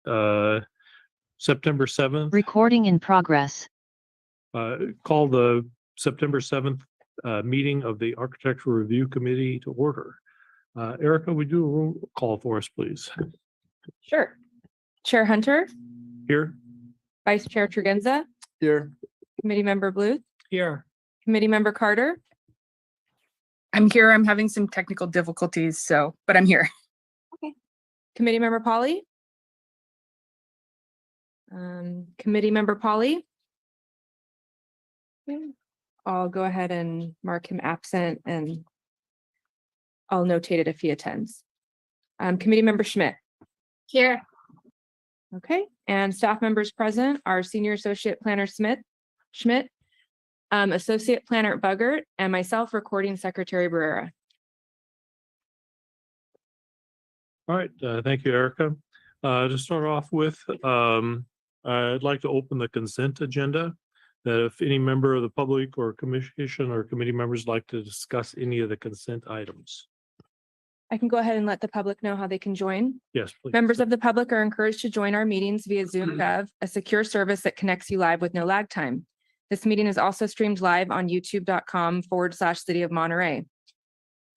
September 7th. Recording in progress. Call the September 7th meeting of the Architectural Review Committee to order. Erica, would you do a roll call for us, please? Sure. Chair Hunter, Here. Vice Chair Tregenza, Here. Committee Member Bluth, Here. Committee Member Carter, I'm here. I'm having some technical difficulties, but I'm here. Committee Member Polly, Committee Member Polly. Okay. I'll go ahead and mark him absent and I'll notate it if he attends. Committee Member Schmidt. Here. Okay, and staff members present are Senior Associate Planner Schmidt, Associate Planner Buggert, and myself, Recording Secretary Barrera. All right, thank you, Erica. To start off with, I'd like to open the consent agenda. That if any member of the public or commission or committee members like to discuss any of the consent items. I can go ahead and let the public know how they can join. Yes, please. Members of the public are encouraged to join our meetings via Zoom Gov, a secure service that connects you live with no lag time. This meeting is also streamed live on youtube.com/City of Monterey.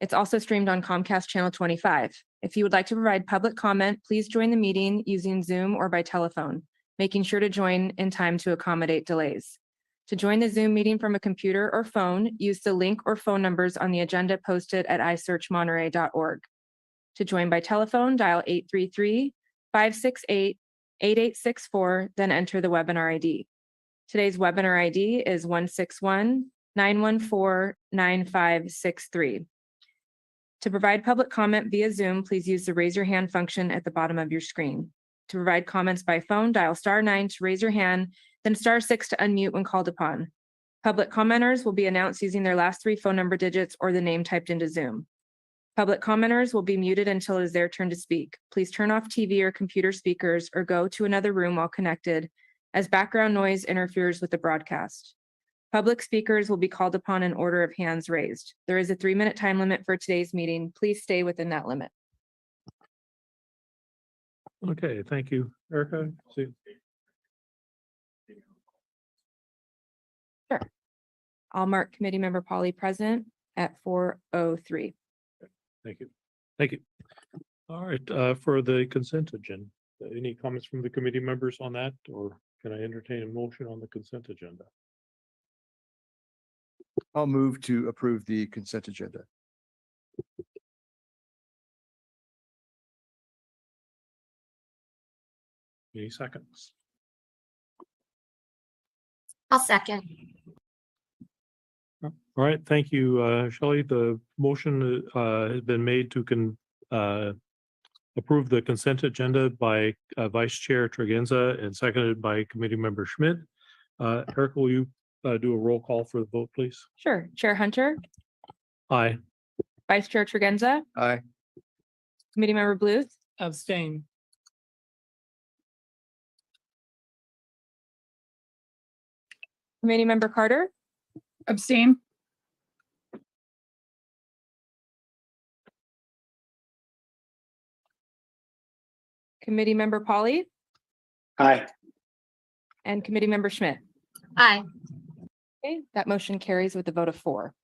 It's also streamed on Comcast Channel 25. If you would like to provide public comment, please join the meeting using Zoom or by telephone, making sure to join in time to accommodate delays. To join the Zoom meeting from a computer or phone, use the link or phone numbers on the agenda posted at isearchmonterey.org. To join by telephone, dial 833-568-8864, then enter the webinar ID. Today's webinar ID is 161-914-9563. To provide public comment via Zoom, please use the raise your hand function at the bottom of your screen. To provide comments by phone, dial *9 to raise your hand, then *6 to unmute when called upon. Public commenters will be announced using their last 3 phone number digits or the name typed into Zoom. Public commenters will be muted until it is their turn to speak. Please turn off TV or computer speakers or go to another room while connected, as background noise interferes with the broadcast. Public speakers will be called upon in order of hands raised. There is a 3-minute time limit for today's meeting. Please stay within that limit. Okay, thank you, Erica. See. Sure. I'll mark Committee Member Polly present at 4:03. Thank you. Thank you. All right, for the consent agenda, any comments from the committee members on that, or can I entertain a motion on the consent agenda? I'll move to approve the consent agenda. Any seconds? I'll second. All right, thank you, Shelley. The motion has been made to approve the consent agenda by Vice Chair Tregenza and seconded by Committee Member Schmidt. Erica, will you do a roll call for the vote, please? Sure. Chair Hunter, Aye. Vice Chair Tregenza, Aye. Committee Member Bluth, Abstain. Committee Member Carter, Abstain. Committee Member Polly, Aye. and Committee Member Schmidt. Aye. Okay, that motion carries with a vote of 4.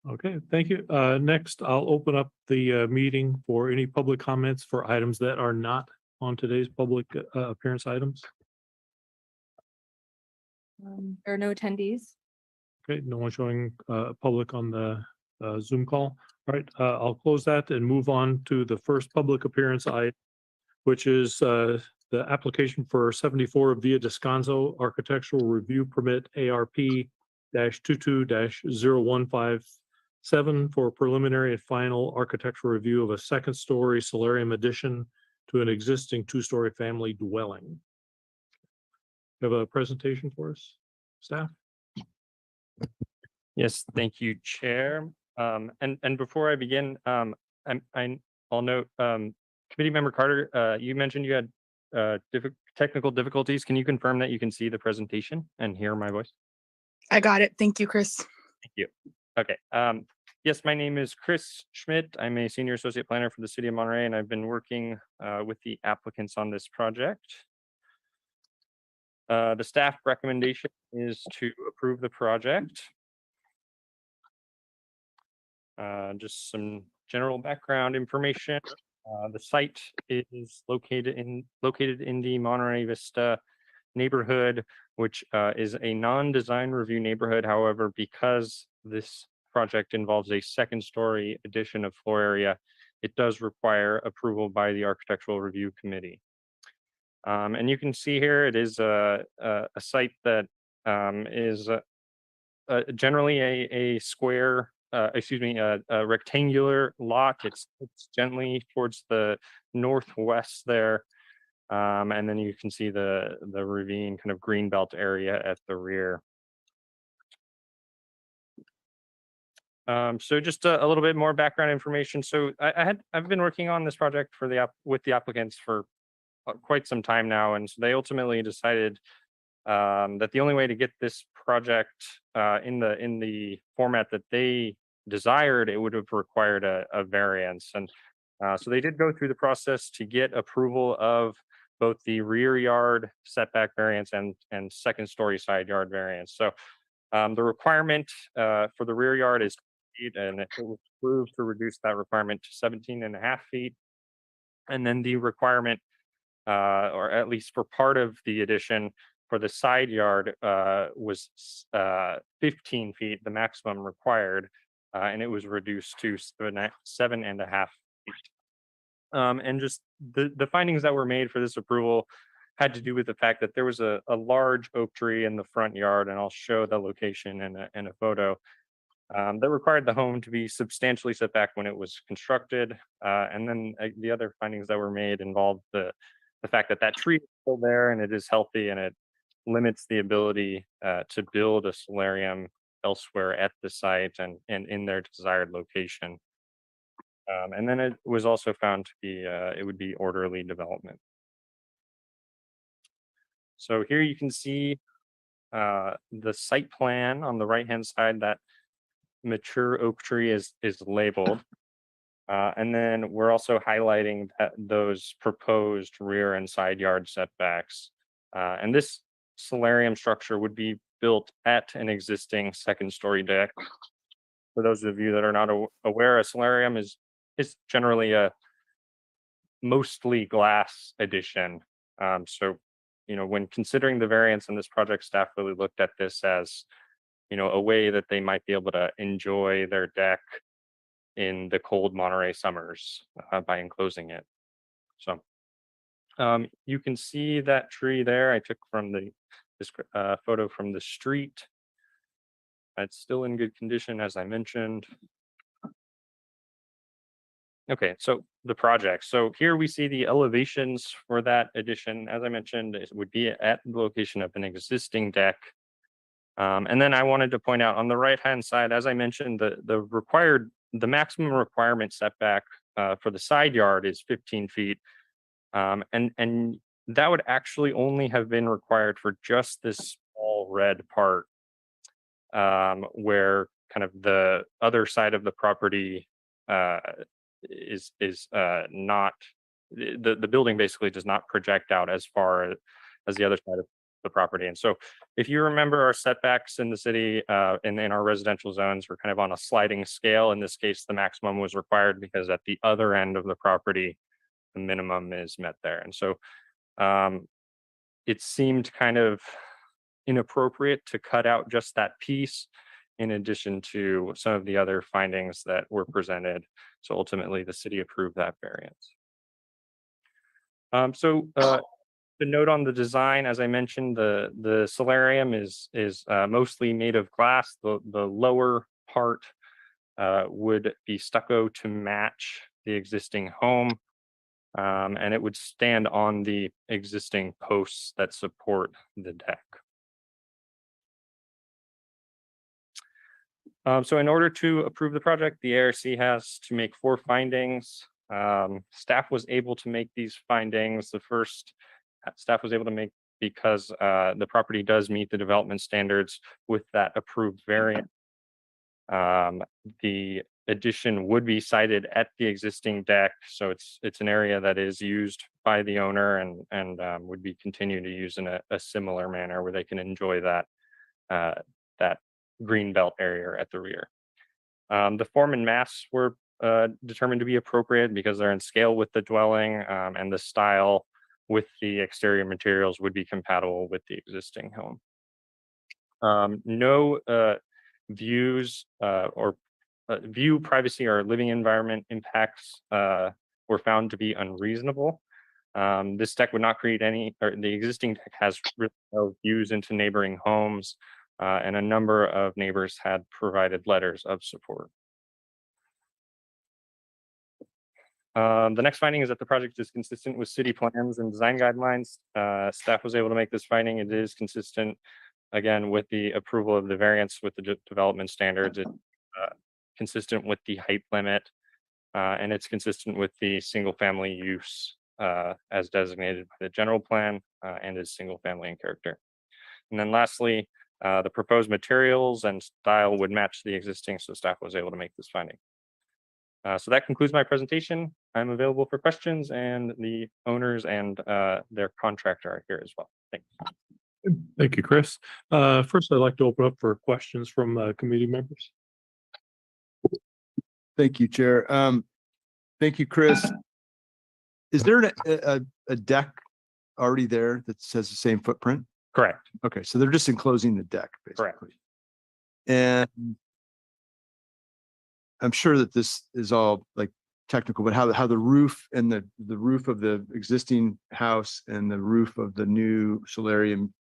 Okay, thank you. Next, I'll open up the meeting for any public comments for items that are not on today's public appearance items. There are no attendees. Okay, no one showing public on the Zoom call. All right, I'll close that and move on to the first public appearance item, which is the application for 74 via Disconzo Architectural Review Permit ARP-22-0157 for preliminary and final architectural review of a 2nd-story solarium addition to an existing 2-story family dwelling. You have a presentation for us, staff? Yes, thank you, Chair. And before I begin, I'll note, Committee Member Carter, you mentioned you had technical difficulties. Can you confirm that you can see the presentation and hear my voice? I got it. Thank you, Chris. Thank you. Okay. Yes, my name is Chris Schmidt. I'm a senior associate planner for the city of Monterey, and I've been working with the applicants on this project. The staff recommendation is to approve the project. Just some general background information. The site is located in the Monterey Vista neighborhood, which is a non-design review neighborhood. However, because this project involves a second story addition of floor area, it does require approval by the Architectural Review Committee. And you can see here, it is a site that is generally a square, a rectangular lot. It's gently towards the northwest there. And then you can see the ravine kind of green belt area at the rear. So just a little bit more background information. So I've been working on this project for with the applicants for quite some time now, and so they ultimately decided that the only way to get this project in the format that they desired, it would have required a variance. And so they did go through the process to get approval of both the rear yard setback variance and second story side yard variance. So the requirement for the rear yard is 8 feet, and it was approved to reduce that requirement to 17.5 feet. And then the requirement, or at least for part of the addition, for the side yard was 15 feet, the maximum required, and it was reduced to 7.5 feet. And just the findings that were made for this approval had to do with the fact that there was a large oak tree in the front yard, and I'll show the location in a photo, that required the home to be substantially set back when it was constructed. And then the other findings that were made involved the fact that that tree is still there and it is healthy, and it limits the ability to build a solarium elsewhere at the site and in their desired location. And then it was also found to be, it would be orderly development. So here you can see the site plan on the right-hand side. That mature oak tree is labeled. And then we're also highlighting those proposed rear and side yard setbacks. And this solarium structure would be built at an existing second story deck. For those of you that are not aware, a solarium is generally a mostly glass addition. So, when considering the variance in this project, staff really looked at this as, a way that they might be able to enjoy their deck in the cold Monterey summers by enclosing it. So you can see that tree there. I took from this photo from the street. It's still in good condition, as I mentioned. Okay, so the project. So here we see the elevations for that addition. As I mentioned, it would be at the location of an existing deck. And then I wanted to point out on the right-hand side, as I mentioned, the maximum requirement setback for the side yard is 15 feet. And that would actually only have been required for just this small red part, where kind of the other side of the property is not, the building basically does not project out as far as the other side of the property. And so if you remember, our setbacks in the city in our residential zones were kind of on a sliding scale. In this case, the maximum was required because at the other end of the property, the minimum is met there. And so it seemed kind of inappropriate to cut out just that piece in addition to some of the other findings that were presented. So ultimately the city approved that variance. The note on the design, as I mentioned, the solarium is mostly made of glass. The lower part would be stucco to match the existing home, and it would stand on the existing posts that support the deck. So in order to approve the project, the ARC has to make 4 findings. Staff was able to make these findings. The first staff was able to make because the property does meet the development standards with that approved variant. The addition would be sited at the existing deck. So it's an area that is used by the owner and would be continued to use in a similar manner where they can enjoy that green belt area at the rear. The form and mass were determined to be appropriate because they're in scale with the dwelling, and the style with the exterior materials would be compatible with the existing home. No views or view, privacy, or living environment impacts were found to be unreasonable. This deck would not create any, or the existing deck has really no views into neighboring homes, and a number of neighbors had provided letters of support. The next finding is that the project is consistent with city plans and design guidelines. Staff was able to make this finding. It is consistent, again, with the approval of the variance with the development standards. It's consistent with the height limit, and it's consistent with the single family use as designated by the general plan, and is single family in character. And then lastly, the proposed materials and style would match the existing, so staff was able to make this finding. So that concludes my presentation. I'm available for questions, and the owners and their contractor are here as well. Thanks. Thank you, Chris. First, I'd like to open up for questions from committee members. Thank you, Chair. Thank you, Chris. Is there a deck already there that says the same footprint? Correct. Okay, so they're just enclosing the deck, basically. Correct. And I'm sure that this is all like technical, but how the roof and the roof of the existing house and the roof of the new solarium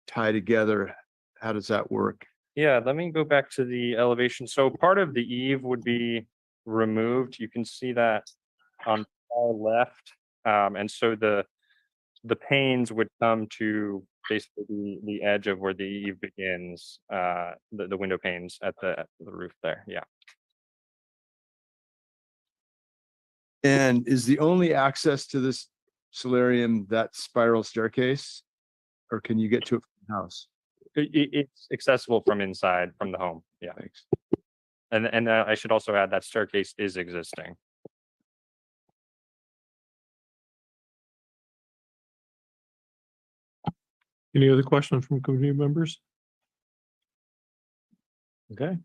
tie together, how does that work? Yeah, let me go back to the elevation. So part of the eave would be removed. You can see that on the far left. And so the panes would come to basically the edge of where the eave begins, the window panes at the roof there. Yeah. And is the only access to this solarium that spiral staircase? Or can you get to it from the house? It's accessible from inside, from the home. Yeah. Thanks. And I should also add that staircase is existing. Any other questions from committee members? Okay.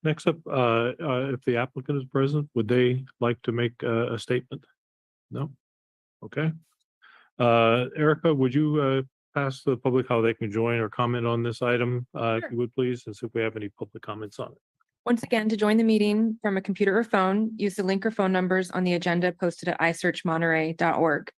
Next up, if the applicant is present, would they like to make a statement? No? Okay. Erica, would you pass the public how they can join or comment on this item, if you would please, and see if we have any public comments on it. Once again, to join the meeting from a computer or phone, use the link or phone numbers on the agenda posted at isearchmonterey.org.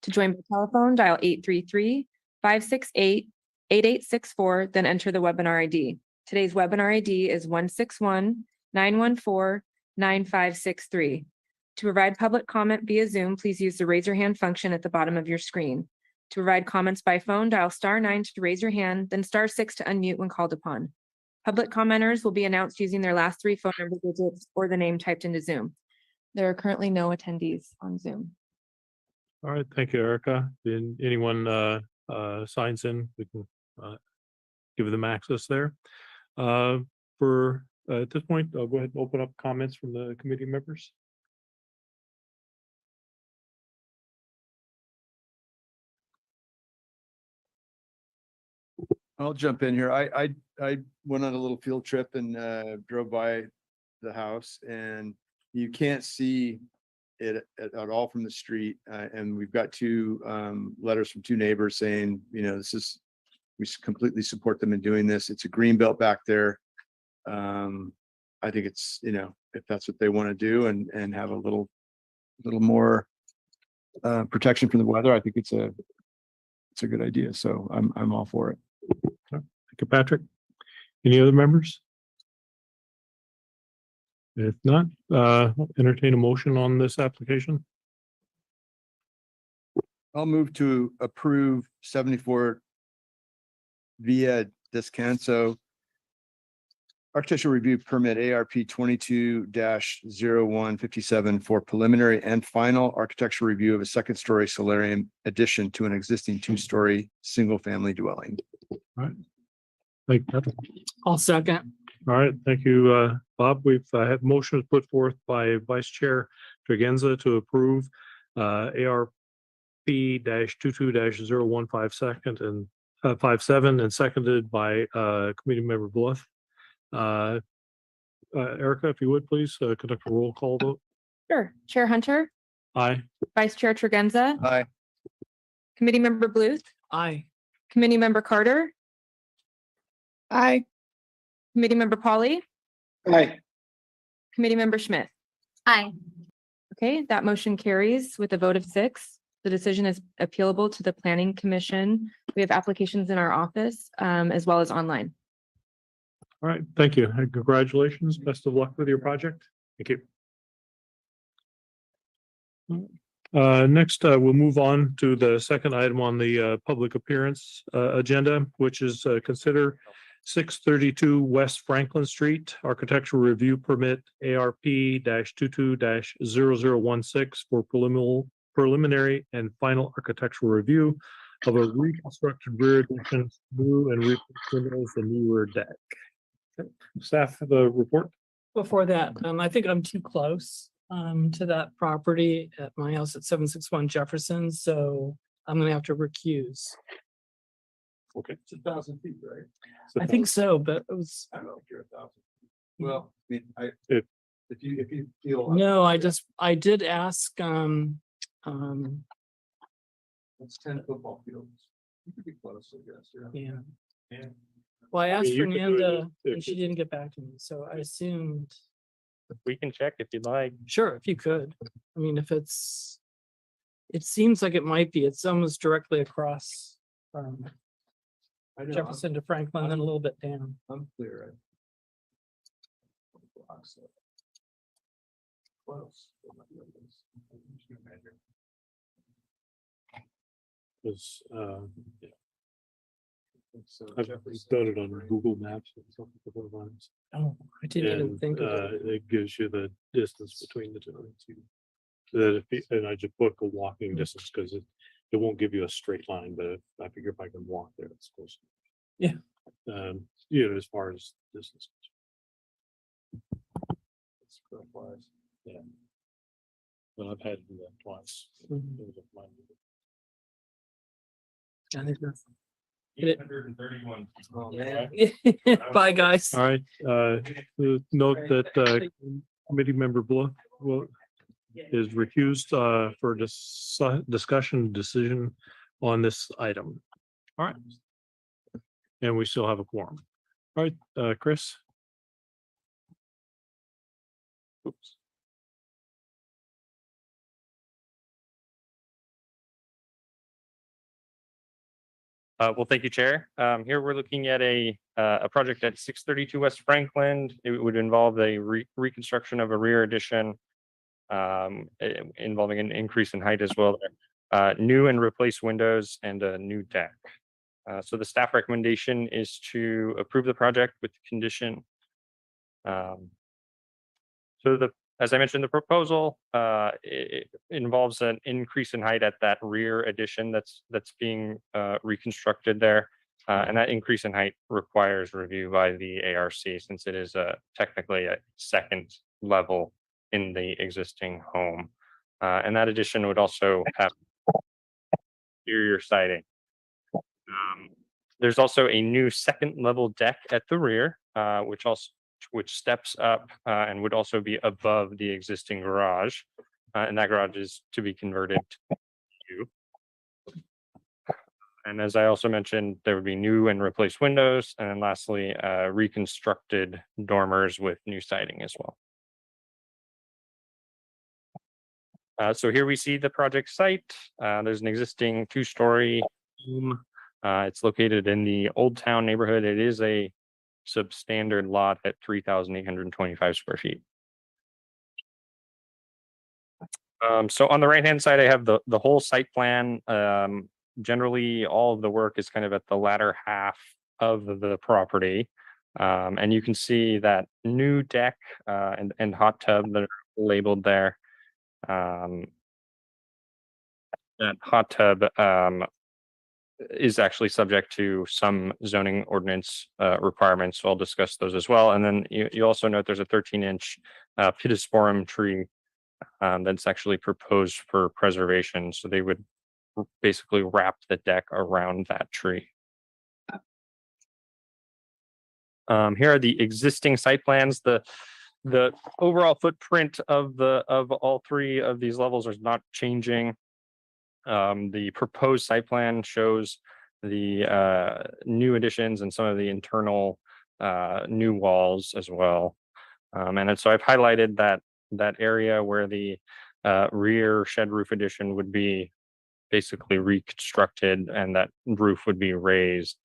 To join by telephone, dial 833-568-8864, then enter the webinar ID. Today's webinar ID is 161-914-9563. To provide public comment via Zoom, please use the raise your hand function at the bottom of your screen. To provide comments by phone, dial *9 to raise your hand, then *6 to unmute when called upon. Public commenters will be announced using their last 3 phone number digits or the name typed into Zoom. There are currently no attendees on Zoom. All right, thank you, Erica. Then anyone signs in, we can give them access there. At this point, I'll go ahead and open up comments from the committee members. I'll jump in here. I went on a little field trip and drove by the house, and you can't see it at all from the street. And we've got 2 letters from 2 neighbors saying, you know, we completely support them in doing this. It's a green belt back there. I think it's, you know, if that's what they want to do and have a little more protection from the weather, I think it's a good idea. So I'm all for it. Thank you, Patrick. Any other members? If not, entertain a motion on this application. I'll move to approve 74 via Disconzo architectural review permit ARP 22-0157 for preliminary and final architectural review of a 2nd-story solarium addition to an existing 2-story single-family dwelling. All right. Thank you, Patrick. I'll second. All right, thank you, Bob. We've had motions put forth by Vice Chair Tregenza to approve ARP -22 -015 and 57 and seconded by Committee Member Bluff. Erica, if you would please conduct a roll call vote. Sure. Chair Hunter, Aye. Vice Chair Tregenza, Aye. Committee Member Bluth, Aye. Committee Member Carter, Aye. Committee Member Polly, Aye. Committee Member Schmidt. Aye. Okay, that motion carries with a vote of 6. The decision is appealable to the Planning Commission. We have applications in our office as well as online. All right, thank you. And congratulations. Best of luck with your project. Thank you. Next, we'll move on to the second item on the public appearance agenda, which is consider 632 West Franklin Street Architectural Review Permit ARP-22-0016 for preliminary and final architectural review of a reconstructed rear addition, new and replaced windows and new rear deck. Staff have a report. Before that, I think I'm too close to that property at my house at 761 Jefferson, so I'm gonna have to recuse. Okay. It's 1,000 feet, right? I think so, but it was, I don't know if you're 1,000. Well, I mean, If- if you feel. no, I did ask, It's 10 football fields. You could be close, I guess, yeah. Yeah. Well, I mean, asked you could do it Fernanda if- and she didn't get back to me, so I assumed, We can check if you'd like. sure, if you could. I mean, if it's, it seems like it might be, it's almost directly across from I know, Jefferson to Franklin, then a little bit down. I'm clear. Right? Blocks, so. Close. Was, I've done it on Google Maps and stuff a couple of times. Oh, I didn't even And think of it. it gives you the distance between the two. That if, and I just book a walking distance because it won't give you a straight line, but I figure if I can walk there, it's close. Yeah. As far as distance. Yeah. But I've had to do that twice. Mhm. It was a fun- I think that's- 831. Bye, guys. All right, note that committee member Bluff is recused for discussion decision on this item. All right. And we still have a quorum. All right, Chris. Oops. Well, thank you, Chair. Here we're looking at a project at 632 West Franklin. It would involve a reconstruction of a rear addition involving an increase in height as well. New and replaced windows and a new deck. So the staff recommendation is to approve the project with the condition. As I mentioned, the proposal it involves an increase in height at that rear addition that's being reconstructed there. And that increase in height requires review by the ARC since it is technically a second level in the existing home. And that addition would also have exterior siding. There's also a new second level deck at the rear, which steps up and would also be above the existing garage. And that garage is to be converted to. And as I also mentioned, there would be new and replaced windows. And then lastly, reconstructed dormers with new siding as well. So here we see the project site. There's an existing 2-story home. It's located in the Old Town neighborhood. It is a substandard lot at 3,825 square feet. So on the right-hand side, I have the whole site plan. Generally, all of the work is kind of at the latter half of the property. And you can see that new deck and hot tub that are labeled there. That hot tub is actually subject to some zoning ordinance requirements. So I'll discuss those as well. And then you also note there's a 13-inch pittosporum tree that's actually proposed for preservation. So they would basically wrap the deck around that tree. Here are the existing site plans. The overall footprint of all three of these levels is not changing. The proposed site plan shows the new additions and some of the internal new walls as well. And so I've highlighted that area where the rear shed roof addition would be basically reconstructed and that roof would be raised.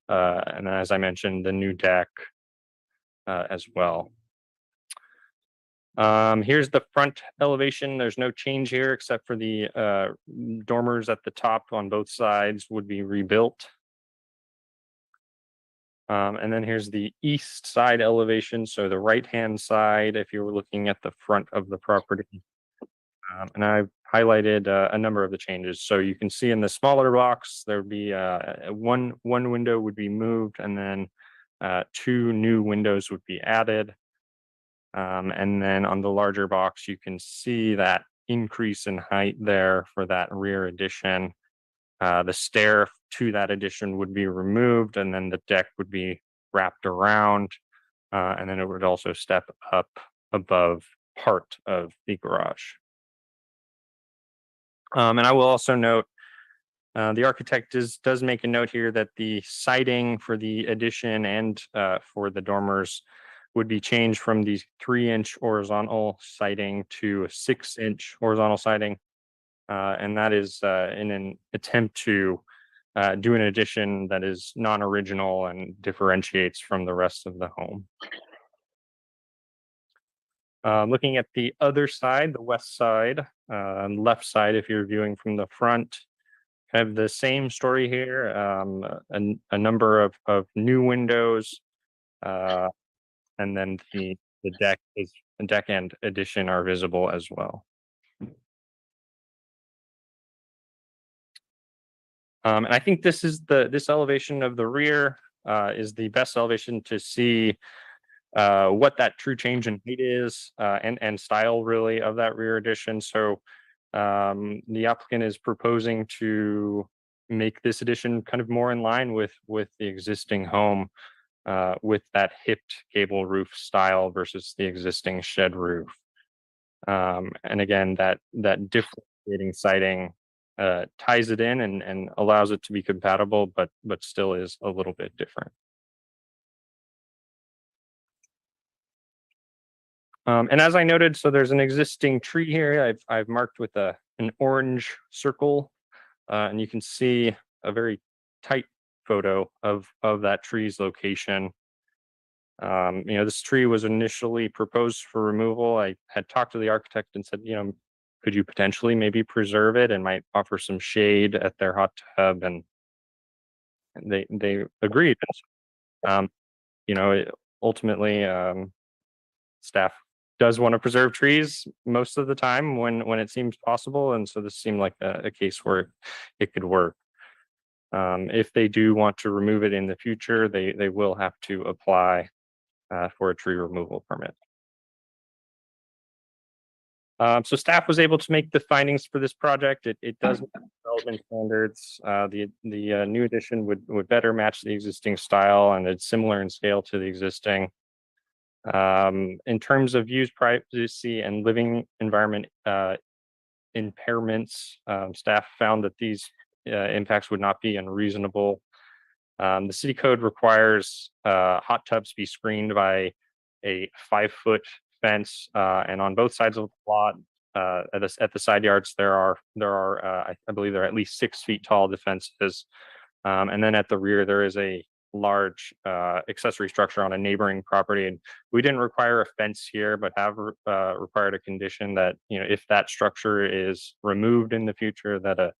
And as I mentioned, the new deck as well. Here's the front elevation. There's no change here except for the dormers at the top on both sides would be rebuilt. And then here's the east side elevation. So the right-hand side, if you were looking at the front of the property. And I've highlighted a number of the changes. So you can see in the smaller box, there would be one window would be moved and then 2 new windows would be added. And then on the larger box, you can see that increase in height there for that rear addition. The stair to that addition would be removed and then the deck would be wrapped around. And then it would also step up above part of the garage. And I will also note, the architect does make a note here that the siding for the addition and for the dormers would be changed from the 3-inch horizontal siding to a 6-inch horizontal siding. And that is in an attempt to do an addition that is non-original and differentiates from the rest of the home. Looking at the other side, the west side, left side, if you're viewing from the front, have the same story here. A number of new windows, and then the deck and addition are visible as well. And I think this elevation of the rear is the best elevation to see what that true change in height is and style really of that rear addition. So the applicant is proposing to make this addition kind of more in line with the existing home with that hipped gable roof style versus the existing shed roof. And again, that differentiating siding ties it in and allows it to be compatible, but still is a little bit different. And as I noted, so there's an existing tree here. I've marked with an orange circle, and you can see a very tight photo of that tree's location. This tree was initially proposed for removal. I had talked to the architect and said, could you potentially maybe preserve it and might offer some shade at their hot tub, and they agreed. Ultimately, staff does want to preserve trees most of the time when it seems possible, and so this seemed like a case where it could work. If they do want to remove it in the future, they will have to apply for a tree removal permit. So staff was able to make the findings for this project. It does meet development standards. The new addition would better match the existing style, and it's similar in scale to the existing. In terms of use privacy and living environment impairments, staff found that these impacts would not be unreasonable. The city code requires hot tubs be screened by a 5-foot fence, and on both sides of the lot, at the side yards, there are I believe there are at least 6 feet tall defenses, and then at the rear there is a large accessory structure on a neighboring property. And we didn't require a fence here, but have required a condition that if that structure is removed in the future, that a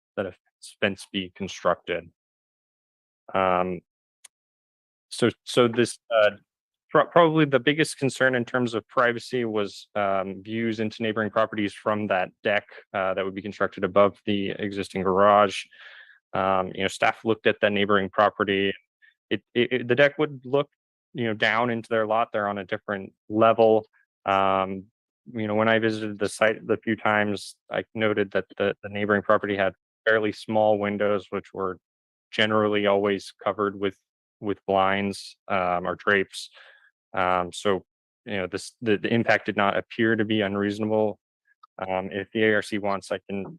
fence be constructed. So this probably the biggest concern in terms of privacy was views into neighboring properties from that deck that would be constructed above the existing garage. Staff looked at the neighboring property. The deck would look, down into their lot. They're on a different level. When I visited the site the few times, I noted that the neighboring property had fairly small windows, which were generally always covered with blinds or drapes. So the impact did not appear to be unreasonable. If the ARC wants, I can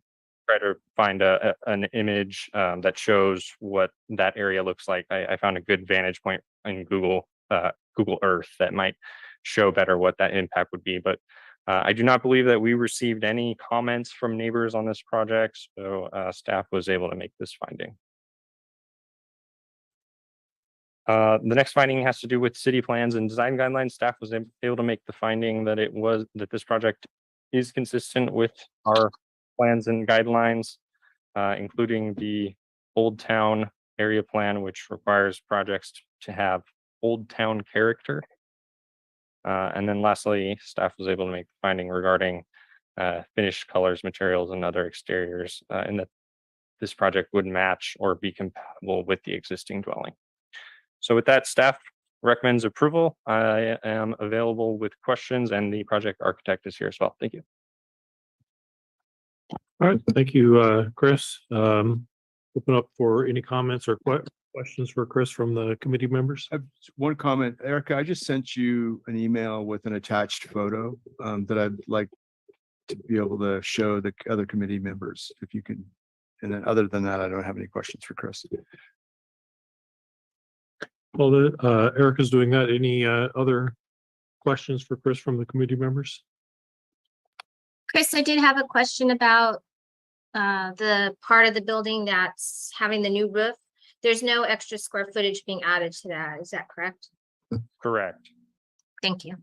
try to find an image that shows what that area looks like. I found a good vantage point in Google Earth that might show better what that impact would be. But I do not believe that we received any comments from neighbors on this project, so staff was able to make this finding. The next finding has to do with city plans and design guidelines. Staff was able to make the finding that this project is consistent with our plans and guidelines, including the Old Town area plan, which requires projects to have Old Town character. And then lastly, staff was able to make the finding regarding finished colors, materials, and other exteriors, and that this project would match or be compatible with the existing dwelling. So with that, staff recommends approval. I am available with questions, and the project architect is here as well. Thank you. All right, thank you, Chris. Open up for any comments or questions for Chris from the committee members. I have one comment, Erica. I just sent you an email with an attached photo that I'd like to be able to show the other committee members, if you can. And then other than that, I don't have any questions for Chris. Well, Erica's doing that. Any other questions for Chris from the committee members? Chris, I did have a question about the part of the building that's having the new roof. There's no extra square footage being added to that. Is that correct? Correct. Thank you.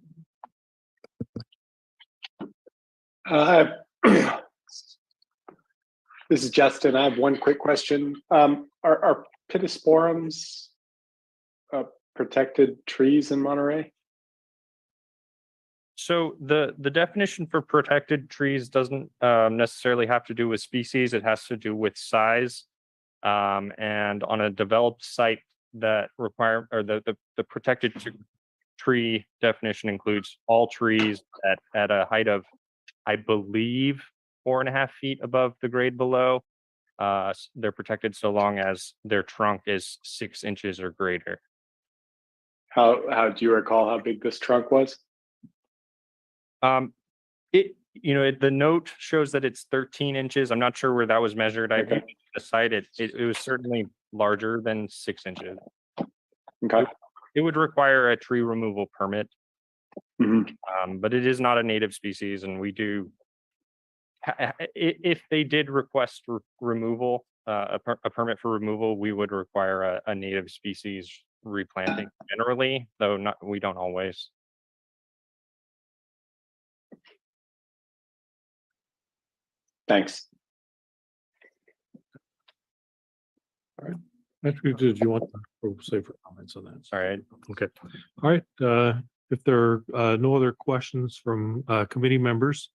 This is Justin. I have one quick question. Are pittosporums protected trees in Monterey? So the definition for protected trees doesn't necessarily have to do with species. It has to do with size. And on a developed site that require, or the protected tree definition includes all trees at a height of, I believe, 4.5 feet above the grade below. They're protected so long as their trunk is 6 inches or greater. How do you recall how big this trunk was? The note shows that it's 13 inches. I'm not sure where that was measured. I Okay. decided it was certainly larger than 6 inches. Okay. It would require a tree removal permit, but it is not a native species, and we do. If they did request removal, a permit for removal, we would require a native species replanting generally, though we don't always. Thanks. Actually, did you want to say for comments on that? Sorry. Okay. All right. If there are no other questions from committee members,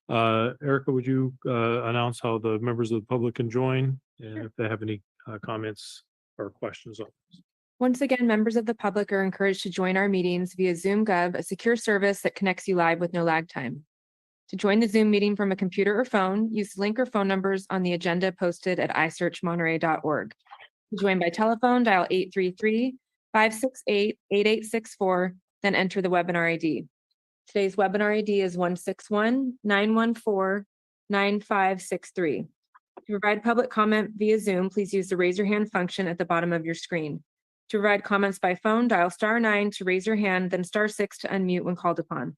Erica, would you announce how the members of the public can join, and if they have any comments or questions on this? Once again, members of the public are encouraged to join our meetings via Zoom Gov, a secure service that connects you live with no lag time. To join the Zoom meeting from a computer or phone, use the link or phone numbers on the agenda posted at isearchmonterey.org. To join by telephone, dial 833-568-8864, then enter the webinar ID. Today's webinar ID is 161-914-9563. To provide public comment via Zoom, please use the raise your hand function at the bottom of your screen. To provide comments by phone, dial *9 to raise your hand, then *6 to unmute when called upon.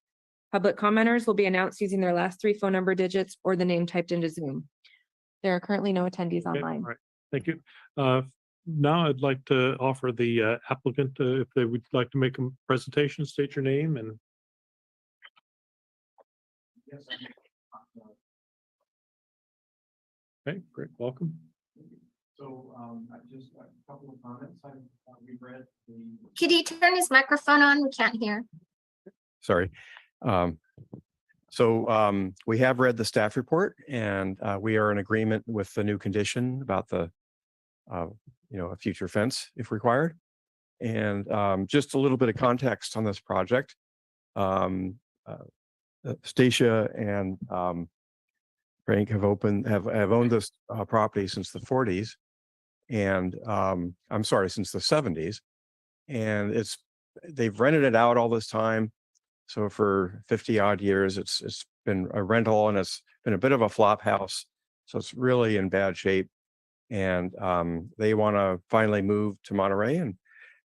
Public commenters will be announced using their last 3 phone number digits or the name typed into Zoom. There are currently no attendees Okay, online. all right. Thank you. Now I'd like to offer the applicant, if they would like to make a presentation, state your name and. Okay, great. Welcome. So I just a couple of comments. We've read the. Could you turn his microphone on? We can't hear. Sorry. We have read the staff report, and we are in agreement with the new condition about the a future fence if required. And just a little bit of context on this project. Stacia and Frank have owned this property since the 40s, and I'm sorry, since the 70s, and they've rented it out all this time. So for 50 odd years, it's been a rental, and it's been a bit of a flop house. So it's really in bad shape, and they want to finally move to Monterey and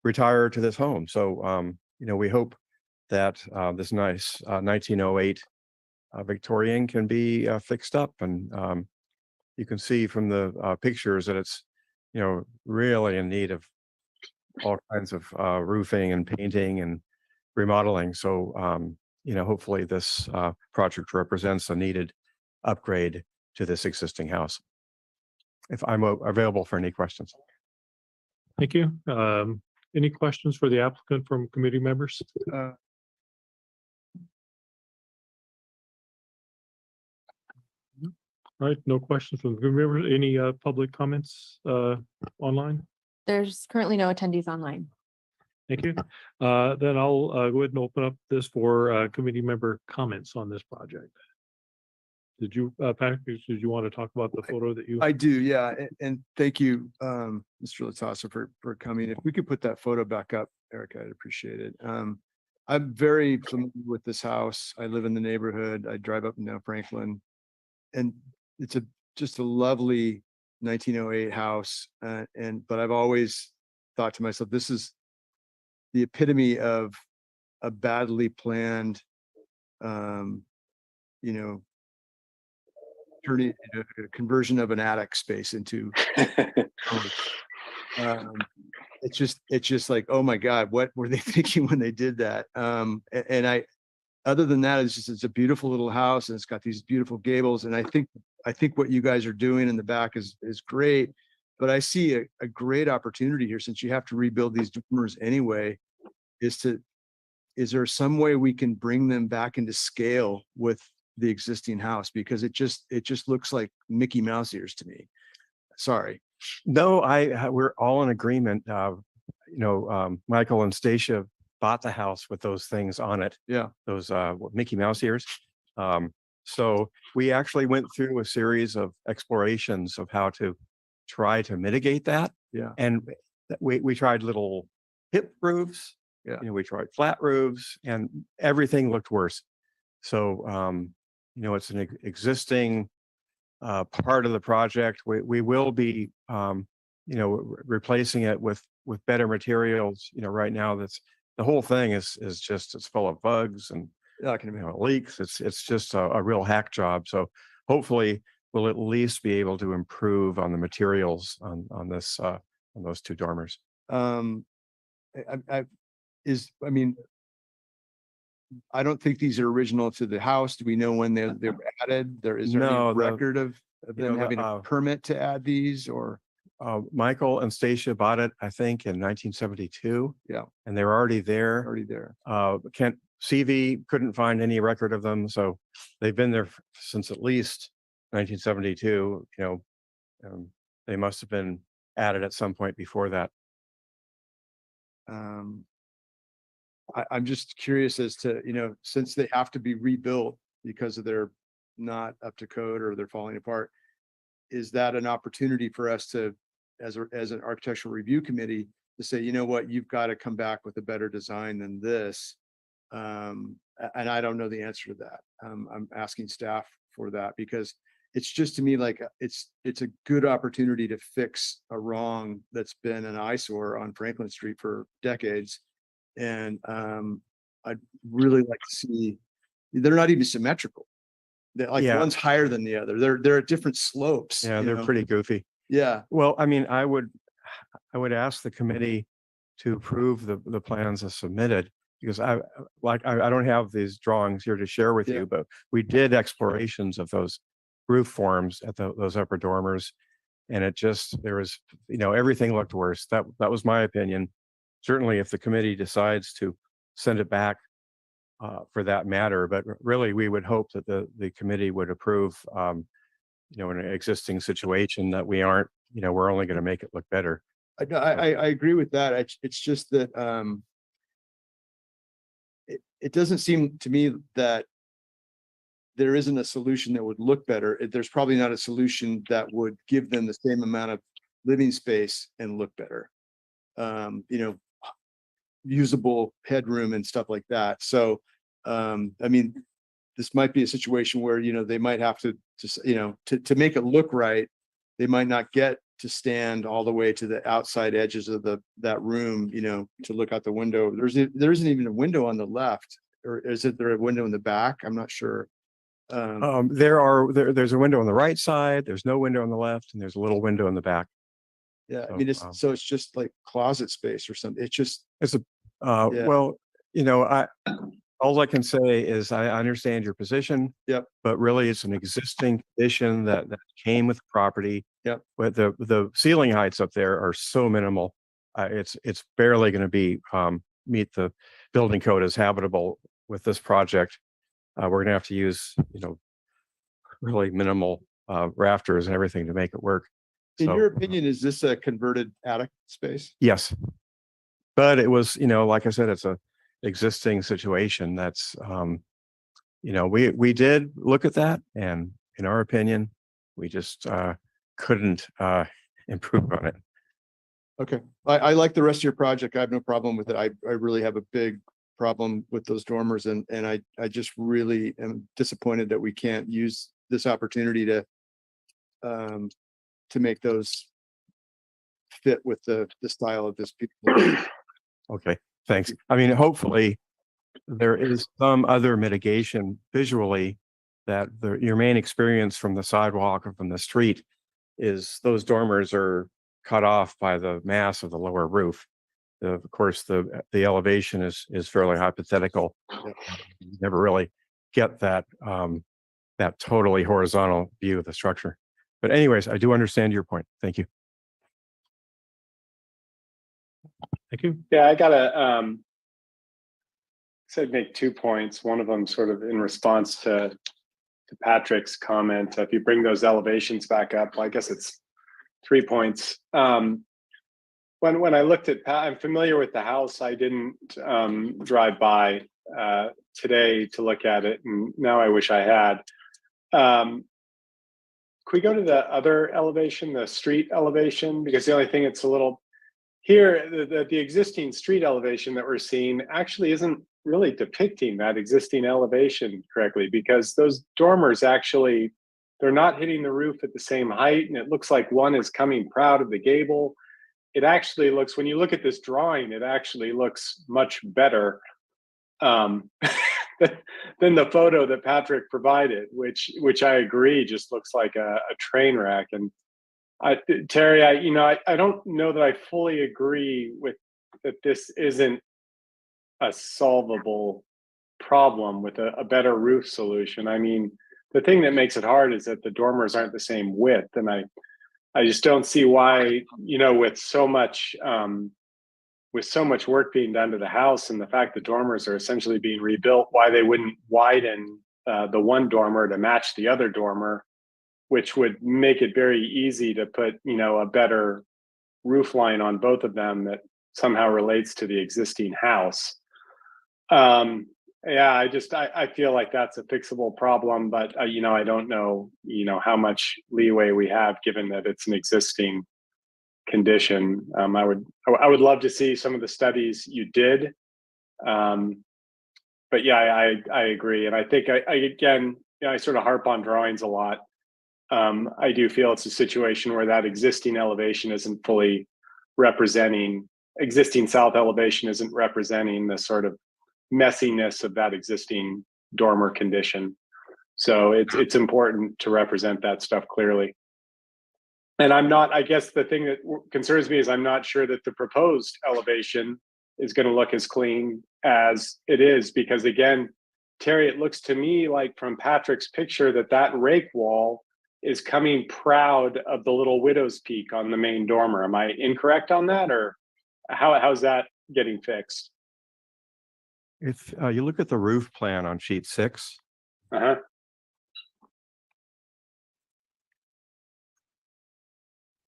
retire to this home. So we hope that this nice 1908 Victorian can be fixed up, and you can see from the pictures that it's really in need of all kinds of roofing and painting and remodeling. So hopefully this project represents a needed upgrade to this existing house. If I'm available for any questions. Thank you. Any questions for the applicant from committee members? All right, no questions from the committee members. Any public comments online? There's currently no attendees online. Thank you. Then I'll go ahead and open up this for committee member comments on this project. Did you, Patrick, did you want to talk about the photo that you? I do, yeah. And thank you, Mr. Latassa, for coming. If we could put that photo back up, Eric, I'd appreciate it. I'm very familiar with this house. I live in the neighborhood. I drive up and down Franklin, and it's just a lovely 1908 house. But I've always thought to myself, this is the epitome of a badly planned, turning a conversion of an attic space into it's just like, oh my God, what were they thinking when they did that? Other than that, it's a beautiful little house, and it's got these beautiful gables. And I think what you guys are doing in the back is great, but I see a great opportunity here, since you have to rebuild these dormers anyway, is there some way we can bring them back into scale with the existing house? Because it just looks like Mickey Mouse ears to me. Sorry. No, we're all in agreement. Michael and Stacia bought the house with those things on it. Yeah. Those Mickey Mouse ears. So we actually went through a series of explorations of how to try to mitigate that. Yeah. And we tried little hip roofs. Yeah. We tried flat roofs, and everything looked worse. So it's an existing part of the project. We will be replacing it with better materials. Right now the whole thing is it's full of bugs and leaks. It's just a real hack job. So hopefully we'll at least be able to improve on the materials on those two dormers. I don't think these are original to the house. Do we know when they were added? Is there any record of them having a permit to add these, or? Michael and Stacia bought it, I think, in 1972. Yeah. And they were already there. CV couldn't find any record of them. So they've been there since at least 1972. They must have been added at some point before that. I'm just curious as to, since they have to be rebuilt because of they're not up to code or they're falling apart, is that an opportunity for us to, as an architectural review committee, to say, you know what, you've got to come back with a better design than this? And I don't know the answer to that. I'm asking staff for that, because it's just, to me, like it's a good opportunity to fix a wrong that's been an eyesore on Franklin Street for decades. And I'd really like to see, they're not even symmetrical. They're like, one's higher than the other. They're at different slopes. Yeah, they're pretty goofy. Yeah. Well, I mean, I would ask the committee to approve the plans as submitted, because I don't have these drawings here to share with you, but we did explorations of those roof forms at those upper dormers, and there was everything looked worse. That was my opinion. Certainly, if the committee decides to send it back for that matter, but really we would hope that the committee would approve, an existing situation, that we aren't we're only going to make it look better. I agree with that. It's just that, it doesn't seem to me that there isn't a solution that would look better. There's probably not a solution that would give them the same amount of living space and look better. Usable headroom and stuff like that. So, I mean, this might be a situation where, they might have to to make it look right, they might not get to stand all the way to the outside edges of that room, to look out the window. There isn't even a window on the left, or is there a window in the back? I'm not sure. There's a window on the right side, there's no window on the left, and there's a little window in the back. Yeah, I mean, it's just like closet space or something. Yeah. Well, all I can say is I understand your position. Yep. But really, it's an existing condition that came with the property. Yep. But the ceiling heights up there are so minimal. It's barely going to be meet the building code as habitable with this project. We're going to have to use really minimal rafters and everything to make it work. In So, your opinion, is this a converted attic space? yes. But it was, like I said, it's a existing situation that's, we did look at that, and in our opinion, we just couldn't improve on it. Okay, I like the rest of your project. I have no problem with it. I really have a big problem with those dormers, and I just really am disappointed that we can't use this opportunity to make those fit with the style of this people. Okay, thanks. I mean, hopefully there is some other mitigation visually that your main experience from the sidewalk or from the street is those dormers are cut off by the mass of the lower roof. Of course, the elevation is fairly hypothetical. You never really get that totally horizontal view of the structure. But anyways, I do understand your point. Thank you. Thank you. Yeah, I gotta make 2 points. One of them sort of in response to Patrick's comment. If you bring those elevations back up, well, I guess it's 3 points. When I looked at, I'm familiar with the house. I didn't drive by today to look at it, and now I wish I had. Can we go to the other elevation, the street elevation? Because the only thing it's a little here, the existing street elevation that we're seeing actually isn't really depicting that existing elevation correctly, because those dormers actually, they're not hitting the roof at the same height, and it looks like one is coming proud of the gable. It actually looks, when you look at this drawing, it actually looks much better than the photo that Patrick provided, which I agree just looks like a train wreck. And Terry, I don't know that I fully agree with that. This isn't a solvable problem with a better roof solution. I mean, the thing that makes it hard is that the dormers aren't the same width, and I just don't see why, with so much work being done to the house, and the fact that dormers are essentially being rebuilt, why they wouldn't widen the one dormer to match the other dormer, which would make it very easy to put, a better roof line on both of them that somehow relates to the existing house. Yeah, I feel like that's a fixable problem, but I don't know, how much leeway we have given that it's an existing condition. I would love to see some of the studies you did. But yeah, I agree. And I think I sort of harp on drawings a lot. I do feel it's a situation where that existing elevation isn't fully representing, existing south elevation isn't representing the sort of messiness of that existing dormer condition. So it's important to represent that stuff clearly. And I guess the thing that concerns me is I'm not sure that the proposed elevation is going to look as clean as it is, because again, Terry, it looks to me like from Patrick's picture that rake wall is coming proud of the little widow's peak on the main dormer. Am I incorrect on that, or how's that getting fixed? If you look at the roof plan on sheet 6, Uh-huh.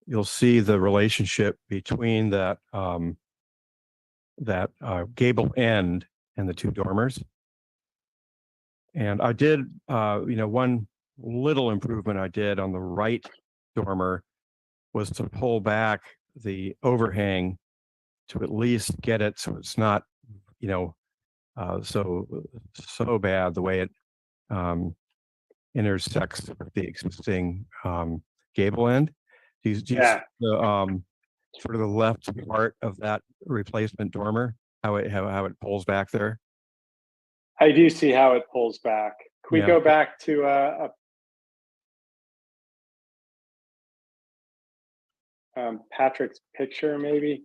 you'll see the relationship between that gable end and the two dormers. And I did, one little improvement I did on the right dormer was to pull back the overhang to at least get it so it's not, so bad the way it intersects with the existing gable end. Do you see Yeah. the sort of the left part of that replacement dormer, how it pulls back there? I do see how it pulls back. Can we Yeah. go back to Patrick's picture, maybe?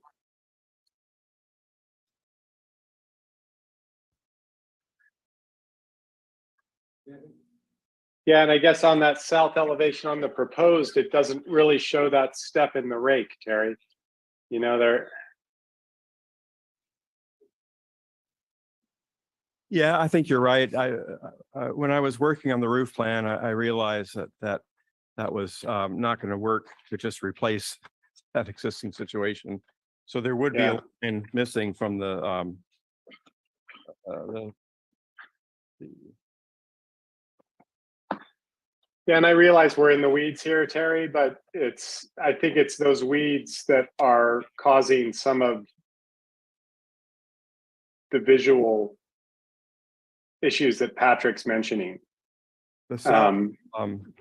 Yeah, and I guess on that south elevation on the proposed, it doesn't really show that step in the rake, Terry. There. Yeah, I think you're right. I when I was working on the roof plan, I realized that was not going to work to just replace that existing situation. So there would be Yeah. a line missing from the Yeah, and I realize we're in the weeds here, Terry, but I think it's those weeds that are causing some of the visual issues that Patrick's mentioning. the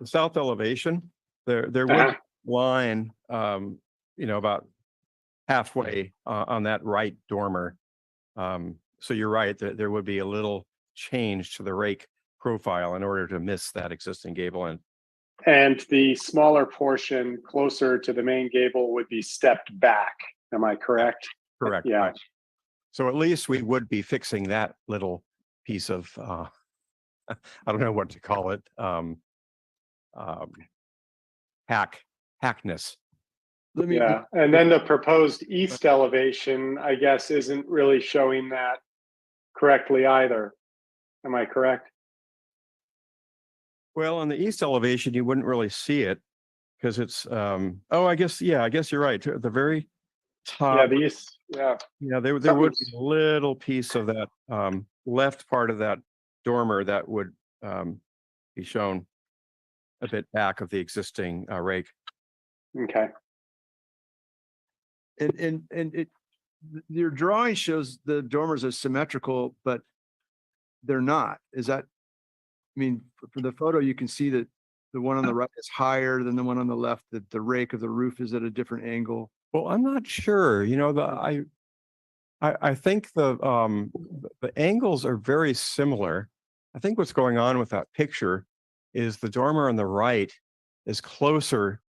south elevation. There would be Uh-huh. a line, about halfway on that right dormer. So you're right, there would be a little change to the rake profile in order to miss that existing gable end. And the smaller portion closer to the main gable would be stepped back. Am I correct? Correct. Yeah. Right. So at least we would be fixing that little piece of, I don't know what to call it, hackness. Yeah, and then the proposed east elevation, I guess, isn't really showing that correctly either. Am I correct? Well, on the east elevation, you wouldn't really see it because it's, I guess you're right. The very top. Yeah, the east, yeah. Yeah, there would be a little piece of that left part of that dormer that would be shown a bit back of the existing rake. Okay. And your drawing shows the dormers as symmetrical, but they're not. Is that, for the photo, you can see that the one on the right is higher than the one on the left, that the rake of the roof is at a different angle. Well, I'm not sure, I think the angles are very similar. I think what's going on with that picture is the dormer on the right is closer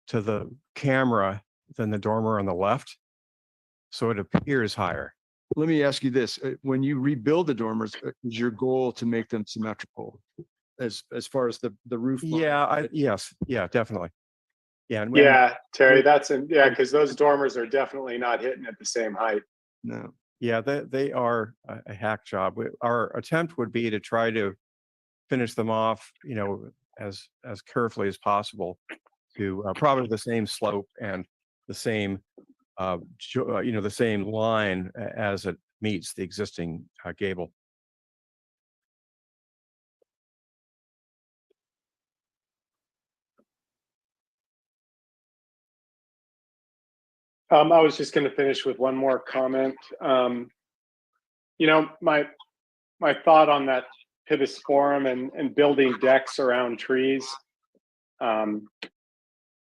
to the camera than the dormer on the left. So it appears higher. Let me ask you this, when you rebuild the dormers, is your goal to make them symmetrical as far as the roof line? Yeah, definitely. Yeah. Yeah, Terry, because those dormers are definitely not hitting at the same height. No. Yeah, they are a hack job. Our attempt would be to try to finish them off, as carefully as possible to probably the same slope and the same, the same line as it meets the existing gable. I was just going to finish with one more comment. My thought on that pittosporum and building decks around trees.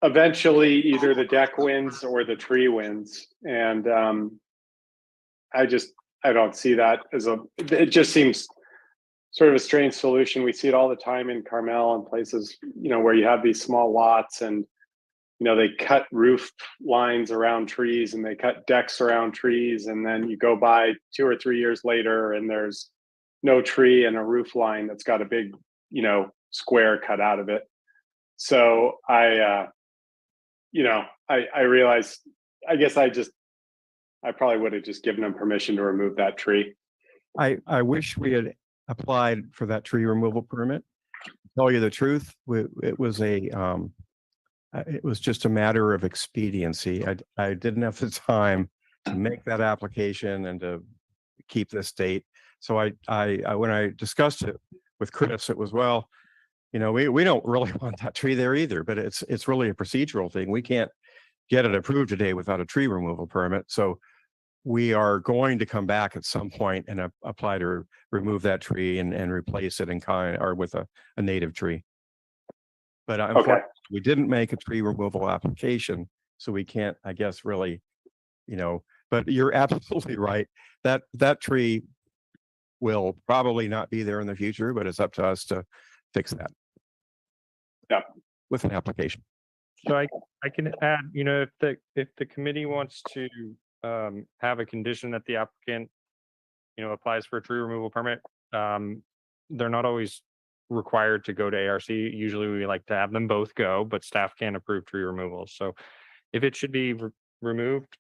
Eventually, either the deck wins or the tree wins, and I don't see that it just seems sort of a strange solution. We see it all the time in Carmel and places, where you have these small lots and they cut roof lines around trees and they cut decks around trees, and then you go by 2 or 3 years later and there's no tree and a roof line that's got a big, square cut out of it. So I realized, I guess I probably would have just given them permission to remove that tree. I wish we had applied for that tree removal permit. To tell you the truth, it was a it was just a matter of expediency. I didn't have the time to make that application and to keep this date. So when I discussed it with Chris, it was, well, you know, we don't really want that tree there either, but it's really a procedural thing. We can't get it approved today without a tree removal permit. So we are going to come back at some point and apply to remove that tree and replace it in kind or with a native tree. But unfortunately, we didn't make a tree removal application, so we can't, I guess, really, you know, but you're absolutely right. That tree will probably not be there in the future, but it's up to us to fix that. Yeah. With an application. So I can add, you know, if the committee wants to have a condition that the applicant, you know, applies for a tree removal permit, they're not always required to go to ARC. Usually we like to have them both go, but staff can approve tree removal. So if it should be removed,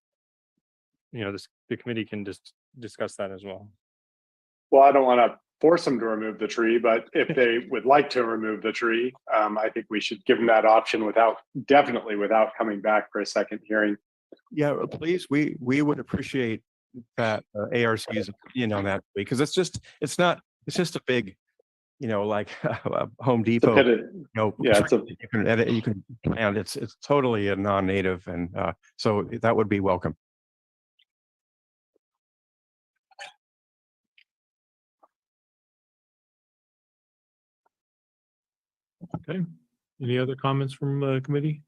you know, the committee can just discuss that as well. Well, I don't want to force them to remove the tree, but if they would like to remove the tree, I think we should give them that option definitely without coming back for a second hearing. Yeah, please, we would appreciate that ARC's opinion on that, because it's just a big, you know, like Home Depot, you know, yeah, you can edit, you can plant, it's totally a non-native, and so that would be welcome. Okay, any other comments from the committee?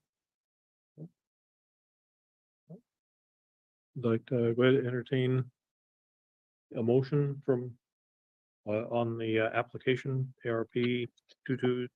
I'd like to go ahead and entertain a motion from on the application ARP 22-0016.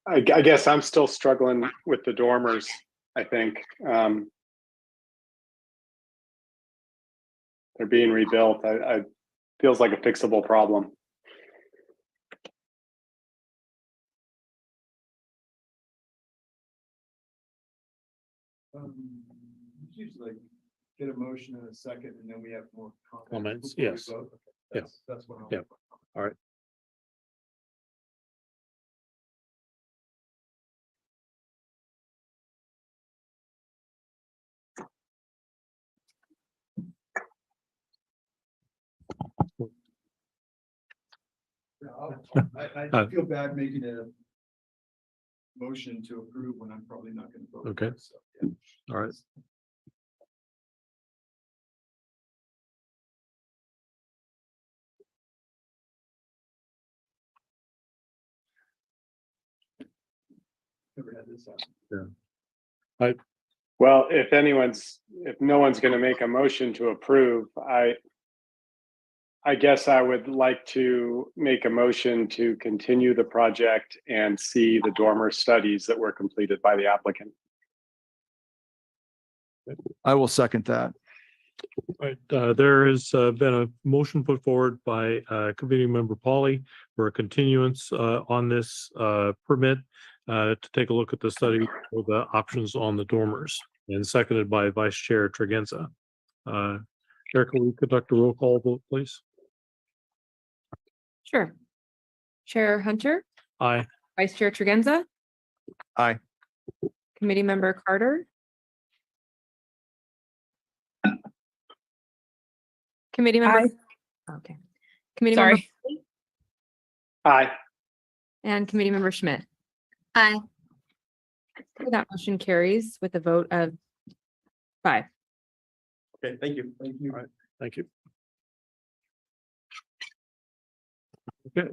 I guess I'm still struggling with the dormers, I think. They're being rebuilt. I feels like a fixable problem. Usually get a motion in a second and then we have more Comments, before we yes. vote. Yeah. That's what I'm. Yeah. All right. I feel bad making a motion to approve when I'm probably not going to vote. Okay. So, yeah. All right. Never had this happen. Well, if no one's going to make a motion to approve, I guess I would like to make a motion to continue the project and see the dormer studies that were completed by the applicant. I will second that. Right, there has been a motion put forward by committee member Polly for a continuance on this permit to take a look at the study for the options on the dormers, and seconded by Vice Chair Tregenza. Eric, will you conduct a roll call vote, please? Sure. Chair Hunter, Aye. Vice Chair Tregenza. Aye. Committee Member Carter. Committee Member. Okay. Committee Member Sorry. Aye. and Committee Member Schmidt. Aye. That motion carries with a vote of 5. Okay, thank you. Thank you. All right. Thank you. Okay,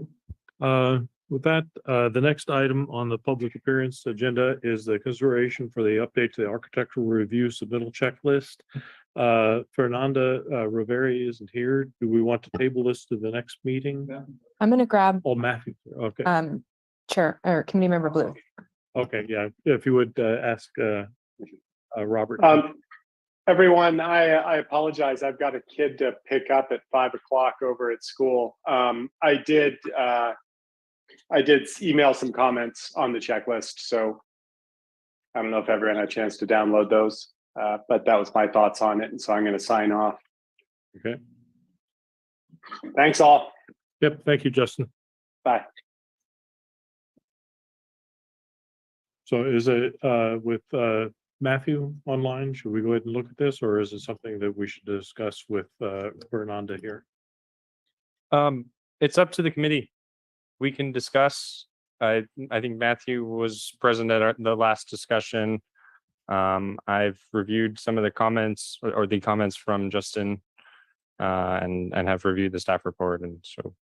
with that, the next item on the public appearance agenda is the consideration for the update to the architectural review submittal checklist. Fernanda Riveri isn't here. Do we want to table this to the next meeting? I'm going to grab Oh, Matthew, okay, Chair or Committee Member Blue. okay, yeah, if you would ask Robert. Everyone, I apologize. I've got a kid to pick up at 5 o'clock over at school. I did email some comments on the checklist, so I don't know if everyone had a chance to download those, but that was my thoughts on it, and so I'm going to sign off. Okay. Thanks all. Yep. Thank you, Justin. Bye. So is it with Matthew online? Should we go ahead and look at this, or is it something that we should discuss with Fernanda here? It's up to the committee. We can discuss. I think Matthew was present at the last discussion. I've reviewed some of the comments or the comments from Justin, and have reviewed the staff report, and so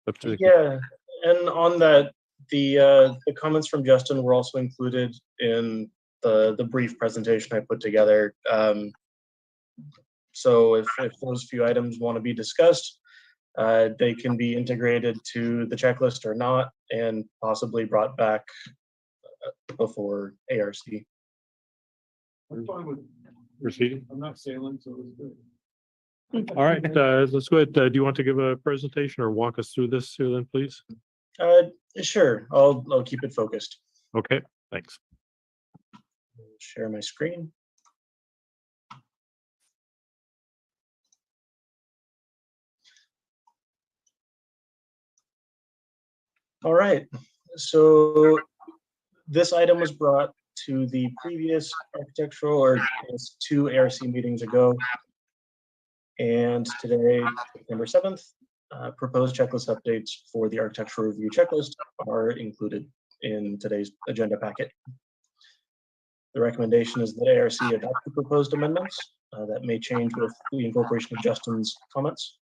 up to the Yeah, and on that, the comments from Justin were also included in the brief presentation I put together. So if those few items want to be discussed, they can be integrated to the checklist or not, and possibly brought back before ARC. I'm fine with Proceeding. I'm not sailing, so it's good. All right, let's go ahead. Do you want to give a presentation or walk us through this here then, please? Sure, I'll keep it focused. Okay, thanks. Share my screen. All right, so this item was brought to the previous architectural, or I guess 2 ARC meetings ago. And today, September 7th, proposed checklist updates for the architectural review checklist are included in today's agenda packet. The recommendation is that ARC adopt the proposed amendments that may change with the incorporation of Justin's comments.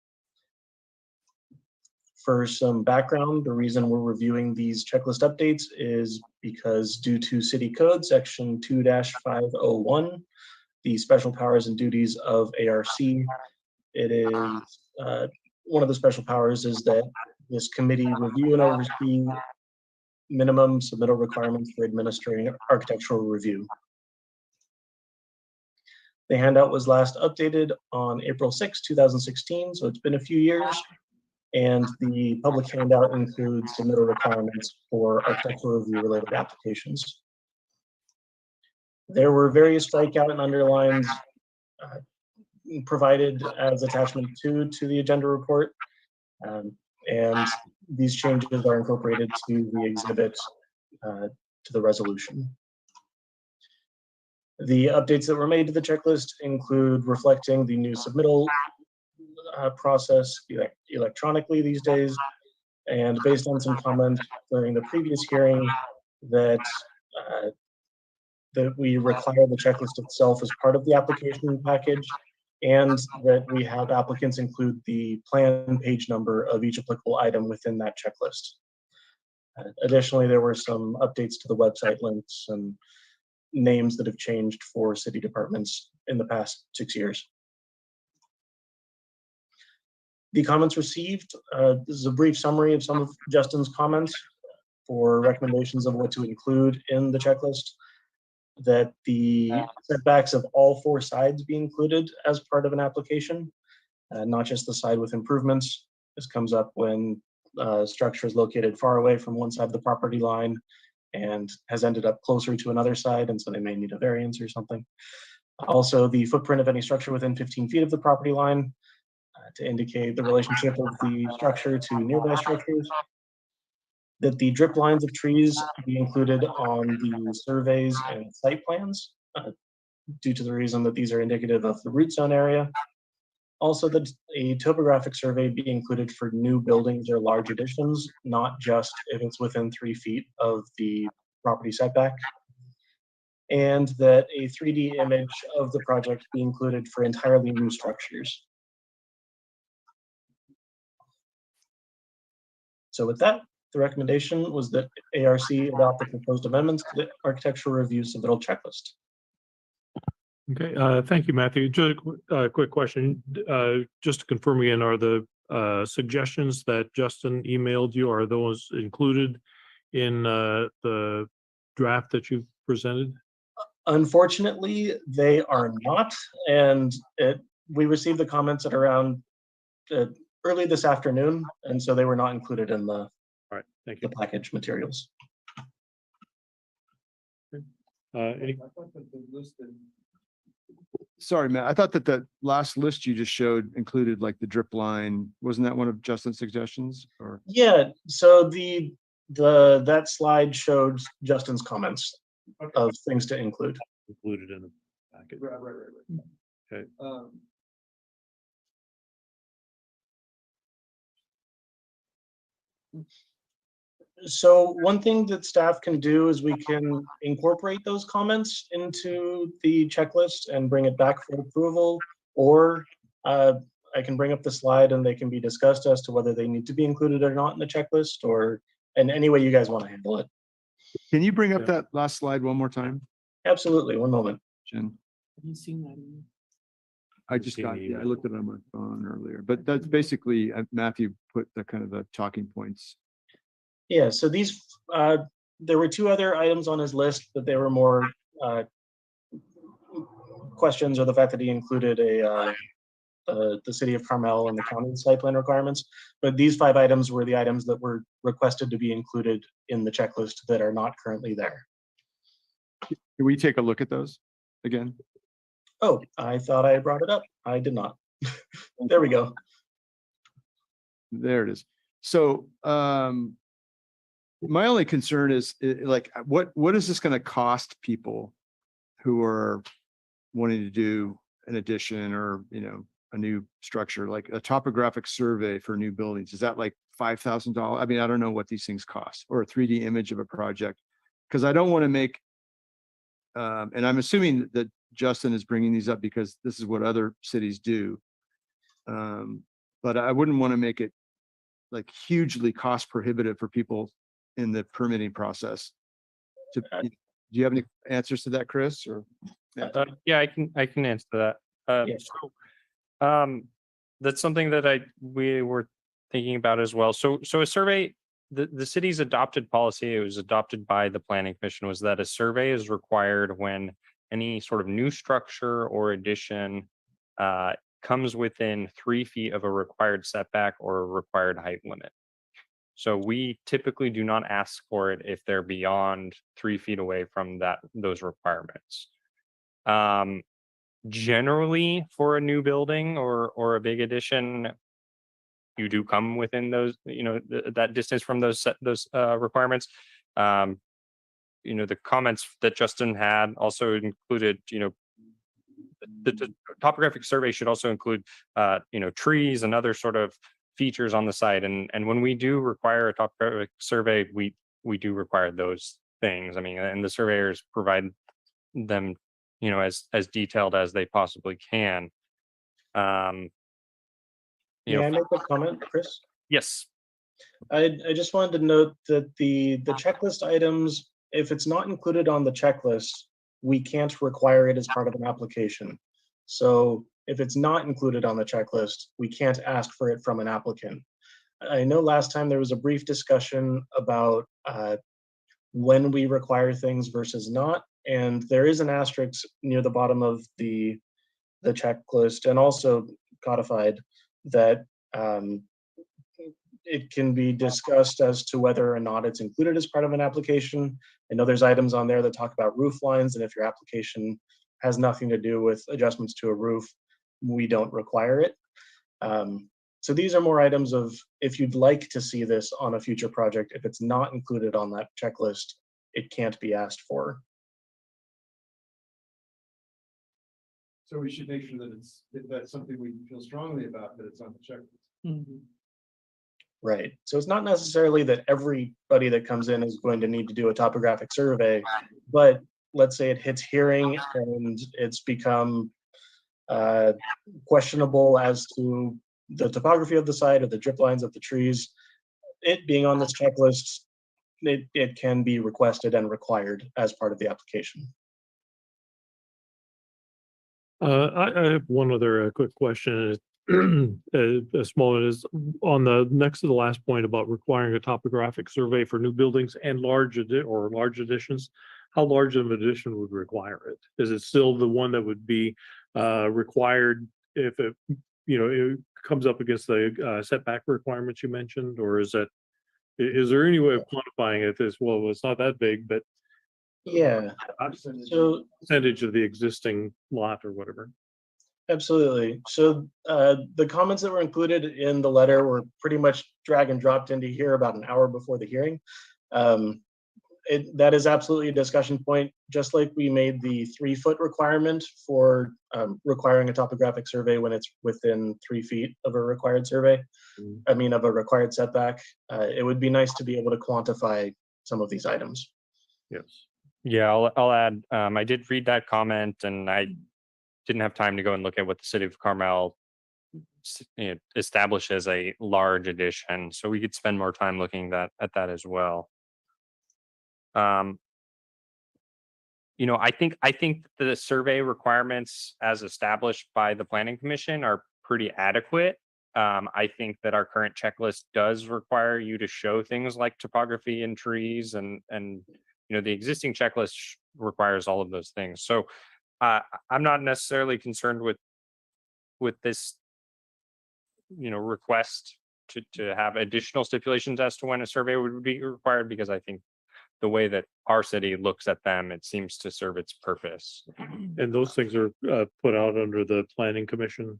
For some background, the reason we're reviewing these checklist updates is because due to City Code Section 2-501, the special powers and duties of ARC, it is one of the special powers is that this committee review and oversee minimum submittal requirements for administering architectural review. The handout was last updated on April 6, 2016, so it's been a few years. And the public handout includes submittal requirements for architectural review related applications. There were various strikeout and underlines provided as attachment 2 to the agenda report. And these changes are incorporated to the exhibit to the resolution. The updates that were made to the checklist include reflecting the new submittal process electronically these days, and based on some comments during the previous hearing that we require the checklist itself as part of the application package, and that we have applicants include the plan page number of each applicable item within that checklist. Additionally, there were some updates to the website links and names that have changed for city departments in the past 6 years. The comments received, this is a brief summary of some of Justin's comments for recommendations of what to include in the checklist. That the setbacks of all 4 sides be included as part of an application, not just the side with improvements. This comes up when structure is located far away from one side of the property line and has ended up closer to another side, and so they may need a variance or something. Also, the footprint of any structure within 15 feet of the property line to indicate the relationship of the structure to nearby structures. That the drip lines of trees be included on the surveys and site plans due to the reason that these are indicative of the root zone area. Also, that a topographic survey be included for new buildings or large additions, not just if it's within 3 feet of the property setback. And that a 3D image of the project be included for entirely new structures. So with that, the recommendation was that ARC adopt the proposed amendments to the architectural review submittal checklist. Okay, thank you, Matthew. Just a quick question. Just to confirm again, are the suggestions that Justin emailed you, are those included in the draft that you've presented? Unfortunately, they are not, and we received the comments at around early this afternoon, and so they were not included in the All right, thank you. package materials. Any, Sorry, Matt, I thought that the last list you just showed included like the drip line. Wasn't that one of Justin's suggestions or? Yeah, so that slide showed Justin's comments of things to include. included in the packet? Right. Okay. So one thing that staff can do is we can incorporate those comments into the checklist and bring it back for approval, or I can bring up the slide and they can be discussed as to whether they need to be included or not in the checklist, or in any way you guys want to handle it. Can you bring up Yeah. that last slide one more time, Absolutely, one moment. Jen? Have you seen that? email? I just Seen got, the yeah, I email. looked at it on my phone earlier, but that's basically, Matthew put the kind of the talking points. Yeah, so these, there were two other items on his list, but they were more questions, or the fact that he included the city of Carmel and the county site plan requirements. But these 5 items were the items that were requested to be included in the checklist that are not currently there. Can we take a look at those again? Oh, I thought I brought it up. I did not. There we go. There it is. So, my only concern is like, what is this going to cost people who are wanting to do an addition or, you know, a new structure, like a topographic survey for new buildings? Is that like $5,000? I mean, I don't know what these things cost, or a 3D image of a project. Because I don't want to make, and I'm assuming that Justin is bringing these up because this is what other cities do. But I wouldn't want to make it like hugely cost prohibitive for people in the permitting process. Do you have any answers to that, Chris? Or Yeah, I can answer that. Yeah. That's something that we were thinking about as well. So a survey, the city's adopted policy, it was adopted by the planning commission, was that a survey is required when any sort of new structure or addition comes within 3 feet of a required setback or a required height limit. So we typically do not ask for it if they're beyond 3 feet away from those requirements. Generally, for a new building or a big addition, you do come within those, you know, that distance from those requirements. You know, the comments that Justin had also included, you know, the topographic survey should also include, you know, trees and other sort of features on the site. And when we do require a topographic survey, we do require those things. I mean, and the surveyors provide them, you know, as detailed as they possibly can. You May I know, make a comment, Chris? yes. I just wanted to note that the checklist items, if it's not included on the checklist, we can't require it as part of an application. So if it's not included on the checklist, we can't ask for it from an applicant. I know last time there was a brief discussion about when we require things versus not, and there is an asterisk near the bottom of the checklist, and also codified that it can be discussed as to whether or not it's included as part of an application. I know there's items on there that talk about roof lines, and if your application has nothing to do with adjustments to a roof, we don't require it. So these are more items of, if you'd like to see this on a future project, if it's not included on that checklist, it can't be asked for. So we should make sure that that's something we feel strongly about, that it's on the checklist. Mhm. Right. So it's not necessarily that everybody that comes in is going to need to do a topographic survey, but let's say it hits hearing and it's become questionable as to the topography of the site or the drip lines of the trees. It being on this checklist, it can be requested and required as part of the application. I have one other quick question. A small one is on the next to the last point about requiring a topographic survey for new buildings and large additions. how large of an addition would require it? Is it still the one that would be required if it, it comes up against the setback requirements you mentioned, or is there any way of quantifying it as well? It's not that big, but Yeah, so percentage of the existing lot or whatever. absolutely. So the comments that were included in the letter were pretty much drag and dropped into here about an hour before the hearing. That is absolutely a discussion point, just like we made the 3-foot requirement for requiring a topographic survey when it's within 3 feet of a required survey. I mean, of a required setback. It would be nice to be able to quantify some of these items. Yes. Yeah, I'll add, I did read that comment and I didn't have time to go and look at what the city of Carmel established as a large addition. So we could spend more time looking at that as well. I think the survey requirements as established by the Planning Commission are pretty adequate. I think that our current checklist does require you to show things like topography and trees and the existing checklist requires all of those things. So I'm not necessarily concerned with this, request to have additional stipulations as to when a survey would be required, because I think the way that our city looks at them, it seems to serve its purpose. And those things are put out under the Planning Commission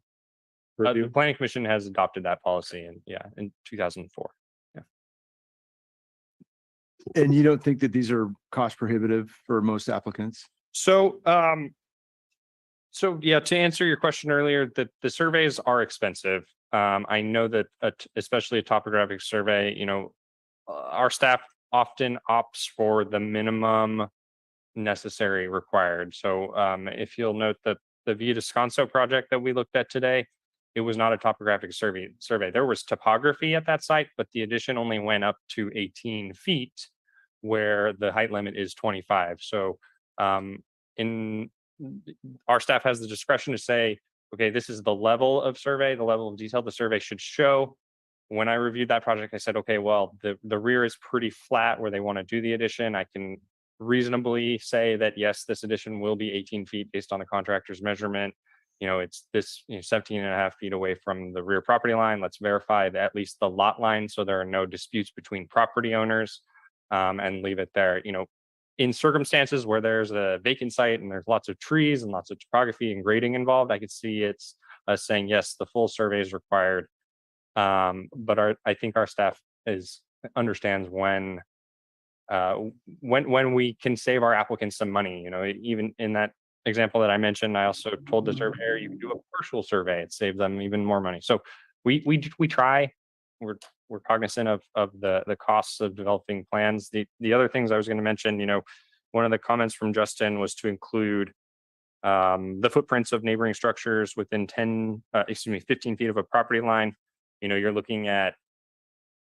The review. Planning Commission has adopted that policy in 2004. And you don't think that these are cost prohibitive for most applicants? So yeah, to answer your question earlier, the surveys are expensive. I know that especially a topographic survey, our staff often opts for the minimum necessary required. So if you'll note that the Via Disconzo project that we looked at today, it was not a topographic survey. There was topography at that site, but the addition only went up to 18 feet where the height limit is 25. So our staff has the discretion to say, okay, this is the level of survey, the level of detail the survey should show. When I reviewed that project, I said, okay, well, the rear is pretty flat where they want to do the addition. I can reasonably say that, yes, this addition will be 18 feet based on the contractor's measurement. It's this 17.5 feet away from the rear property line. Let's verify that at least the lot line so there are no disputes between property owners, and leave it there. In circumstances where there's a vacant site and there's lots of trees and lots of topography and grading involved, I could see it's us saying, yes, the full survey is required. But I think our staff understands when we can save our applicants some money. Even in that example that I mentioned, I also told the surveyor you can do a partial survey. It saves them even more money. So we try. We're cognizant of the costs of developing plans. The other things I was going to mention, one of the comments from Justin was to include the footprints of neighboring structures within 15 feet of a property line. You're looking at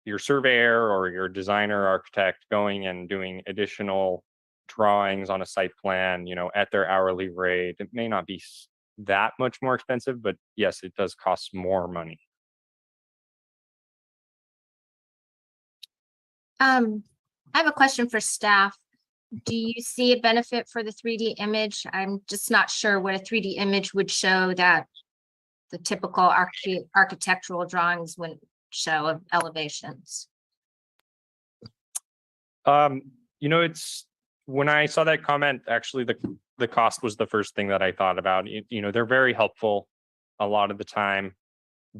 your surveyor or your designer architect going and doing additional drawings on a site plan, at their hourly rate. It may not be that much more expensive, but yes, it does cost more money. I have a question for staff. Do you see a benefit for the 3D image? I'm just not sure what a 3D image would show that the typical architectural drawings wouldn't show of elevations. It's when I saw that comment, actually the cost was the first thing that I thought about. They're very helpful a lot of the time,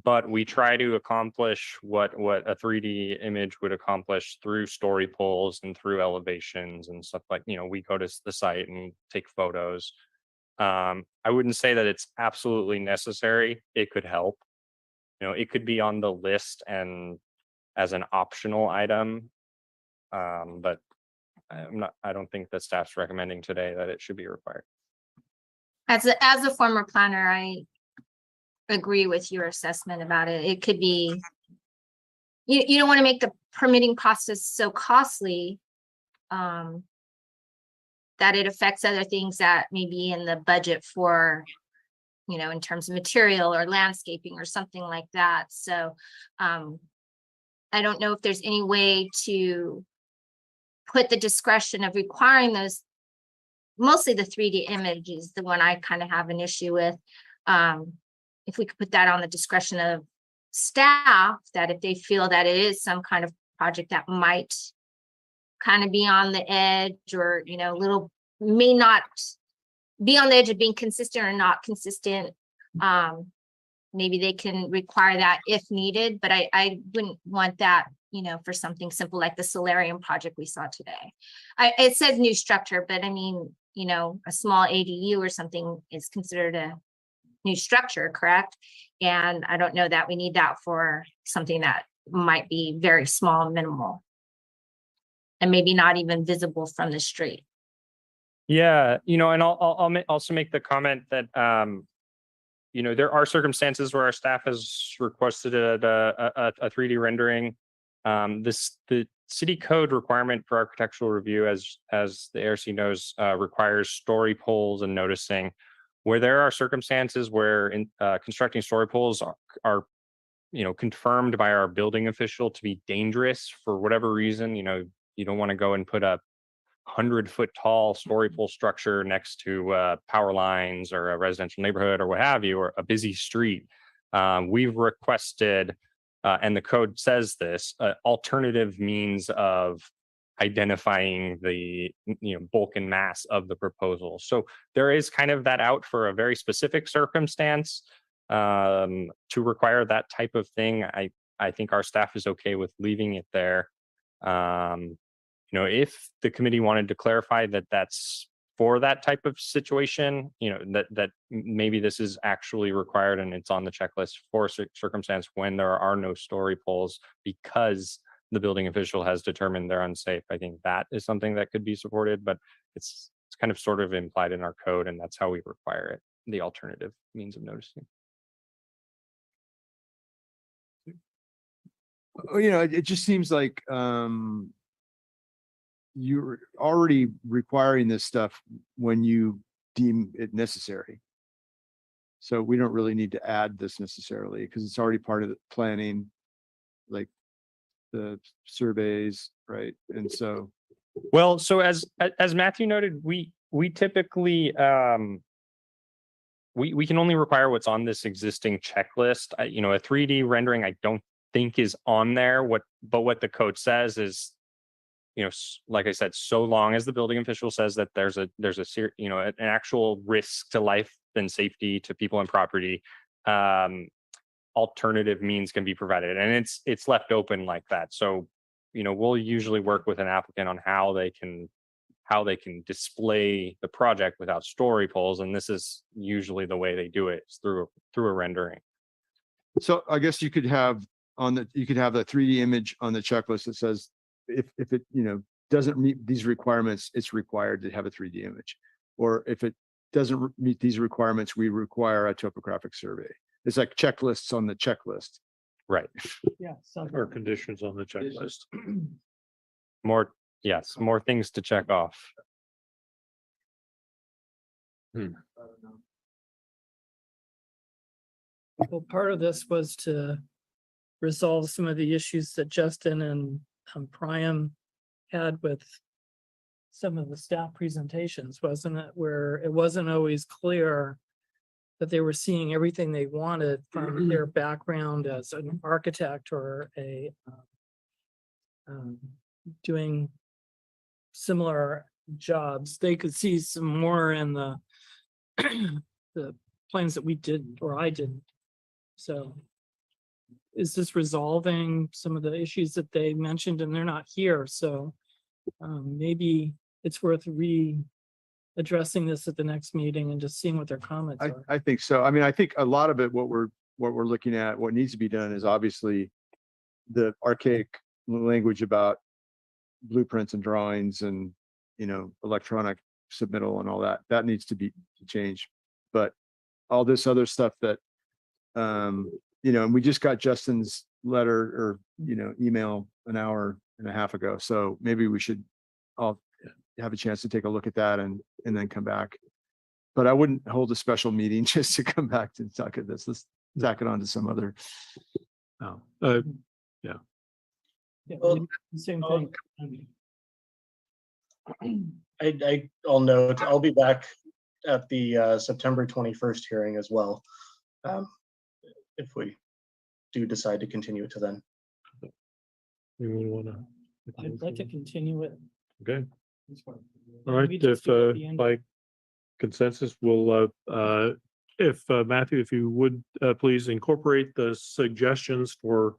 but we try to accomplish what a 3D image would accomplish through story polls and through elevations and stuff like, we go to the site and take photos. I wouldn't say that it's absolutely necessary. It could help. It could be on the list and as an optional item. But I don't think that staff's recommending today that it should be required. As a former planner, I agree with your assessment about it. It could be, you don't want to make the permitting process so costly that it affects other things that may be in the budget for, in terms of material or landscaping or something like that. So I don't know if there's any way to put the discretion of requiring those mostly the 3D image is the one I kind of have an issue with. If we could put that on the discretion of staff, that if they feel that it is some kind of project that might kind of be on the edge, or, you know, may not be on the edge of being consistent or not consistent, maybe they can require that if needed, but I wouldn't want that, you know, for something simple like the Solarium project we saw today. It says new structure, but I mean, you know, a small ADU or something is considered a new structure, correct? And I don't know that we need that for something that might be very small, minimal, and maybe not even visible from the street. Yeah, you know, and I'll also make the comment that you know, there are circumstances where our staff has requested a 3D rendering. The city code requirement for architectural review, as the ARC knows, requires story poles and noticing. Where there are circumstances where constructing story poles are, you know, confirmed by our building official to be dangerous for whatever reason, you know, you don't want to go and put a 100-foot tall story pole structure next to power lines or a residential neighborhood or what have you, or a busy street. We've requested, and the code says this, alternative means of identifying the, you know, bulk and mass of the proposal. So there is kind of that out for a very specific circumstance to require that type of thing. I think our staff is okay with leaving it there. You know, if the committee wanted to clarify that that's for that type of situation, you know, that maybe this is actually required and it's on the checklist for circumstance when there are no story poles because the building official has determined they're unsafe. I think that is something that could be supported, but it's kind of sort of implied in our code, and that's how we require it, the alternative means of noticing. You know, it just seems like you're already requiring this stuff when you deem it necessary. So we don't really need to add this necessarily because it's already part of the planning, like the surveys, right? And so, well, so as Matthew noted, we typically we can only require what's on this existing checklist. You know, a 3D rendering I don't think is on there. But what the code says is, you know, like I said, so long as the building official says that there's a you know, an actual risk to life and safety to people and property, alternative means can be provided, and it's left open like that. So, you know, we'll usually work with an applicant on how they can display the project without story poles, and this is usually the way they do it, is through a rendering. so I guess you could have the 3D image on the checklist that says if it, you know, doesn't meet these requirements, it's required to have a 3D image. Or if it doesn't meet these requirements, we require a topographic survey. It's like checklists on the checklist. Right. Yeah. Or conditions on the checklist. More things to check off. Well, part of this was to resolve some of the issues that Justin and Priam had with some of the staff presentations, wasn't it? Where it wasn't always clear that they were seeing everything they wanted from their background as an architect or a doing similar jobs. They could see some more in the the plans that we did or I didn't. So is this resolving some of the issues that they mentioned? And they're not here, so maybe it's worth addressing this at the next meeting and just seeing what their comments are. I think so. I mean, I think a lot of it, what we're looking at, what needs to be done is obviously the archaic language about blueprints and drawings and, you know, electronic submittal and all that needs to be changed. But all this other stuff that, you know, and we just got Justin's letter or, you know, email an hour and a half ago. So maybe we should all have a chance to take a look at that and then come back. But I wouldn't hold a special meeting just to come back to talk at this. Let's tack it on to some other. Yeah, Well, same thing. I'll note, I'll be back at the September 21st hearing as well. If we do decide to continue it to then. Anyone wanna? I'd like to continue it. Okay, It's fine. all right, We just if, do it at the end. by consensus, we'll, if, Matthew, if you would, please incorporate the suggestions for,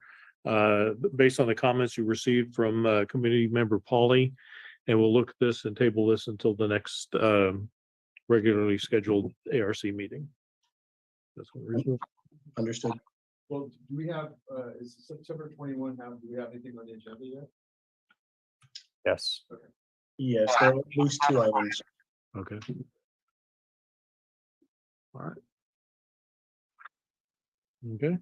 based on the comments you received from, committee member Polly, and we'll look at this and table this until the next, regularly scheduled ARC meeting. That's what we're doing. Understood. Well, do we have, is September 21, do we have anything on the agenda yet? Yes. Yes, there are at least 2 items. Okay. All right. Okay.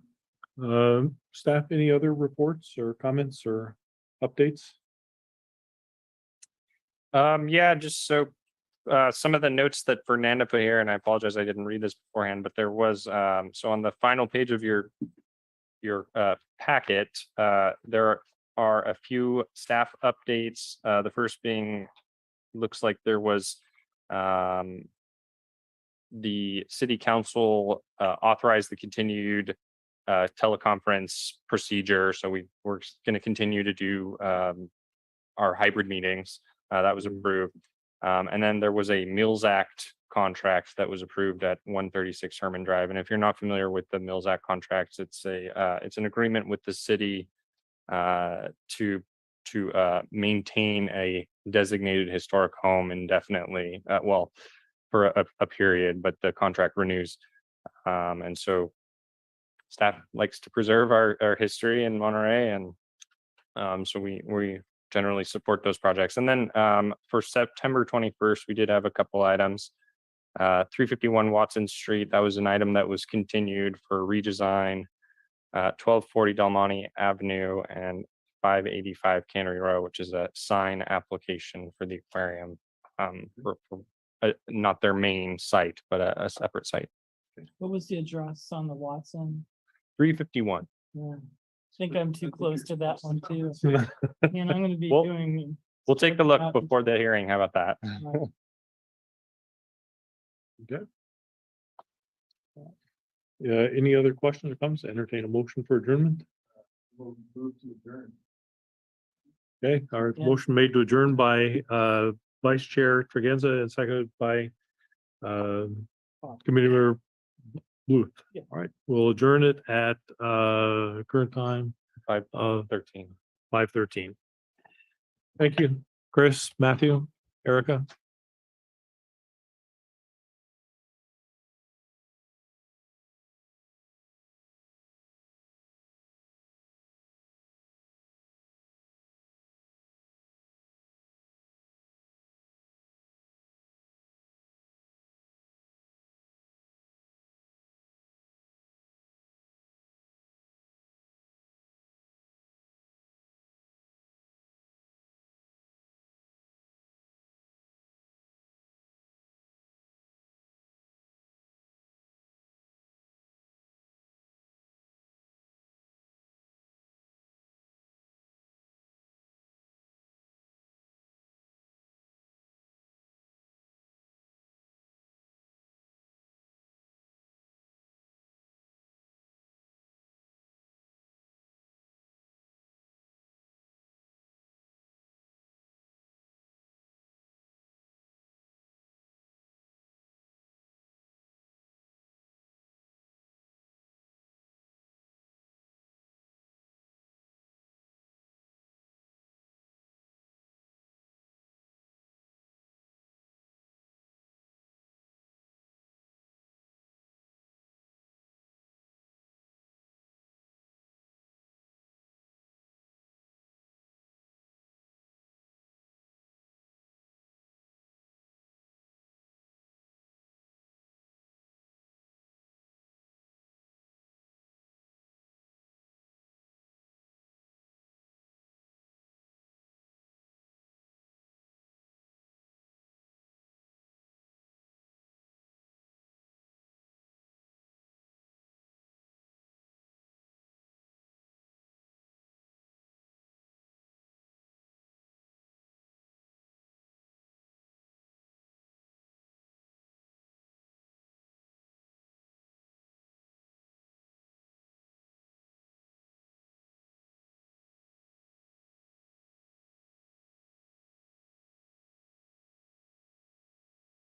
Staff, any other reports or comments or updates? Yeah, just so some of the notes that Fernanda put here, and I apologize, I didn't read this beforehand, but there was so on the final page of your packet, there are a few staff updates. The first being, looks like there was the city council authorized the continued teleconference procedure. So we're going to continue to do our hybrid meetings. That was approved. And then there was a Mills Act contract that was approved at 136 Herman Drive. And if you're not familiar with the Mills Act contracts, it's an agreement with the city to maintain a designated historic home indefinitely, for a period, but the contract renews. And so staff likes to preserve our history in Monterey, and so we generally support those projects. And then for September 21st, we did have a couple items. 351 Watson Street, that was an item that was continued for redesign. 1240 Del Monte Avenue and 585 Cannery Row, which is a sign application for the aquarium. For not their main site, but a separate site. What was the address on the Watson? 351. Yeah. I think I'm too close to that one too. And I'm gonna be Well, doing. We'll take a look before the hearing. How about that? Okay. Any other questions or comments? Entertain a motion for adjournment. We'll move to adjourn. Okay, our Yeah. motion made to adjourn by Vice Chair Tregenza and seconded by Committee Member Bluth. Yeah. All right, we'll adjourn it at current time 5:13. 5:13. Thank you, Chris, Matthew, Erica.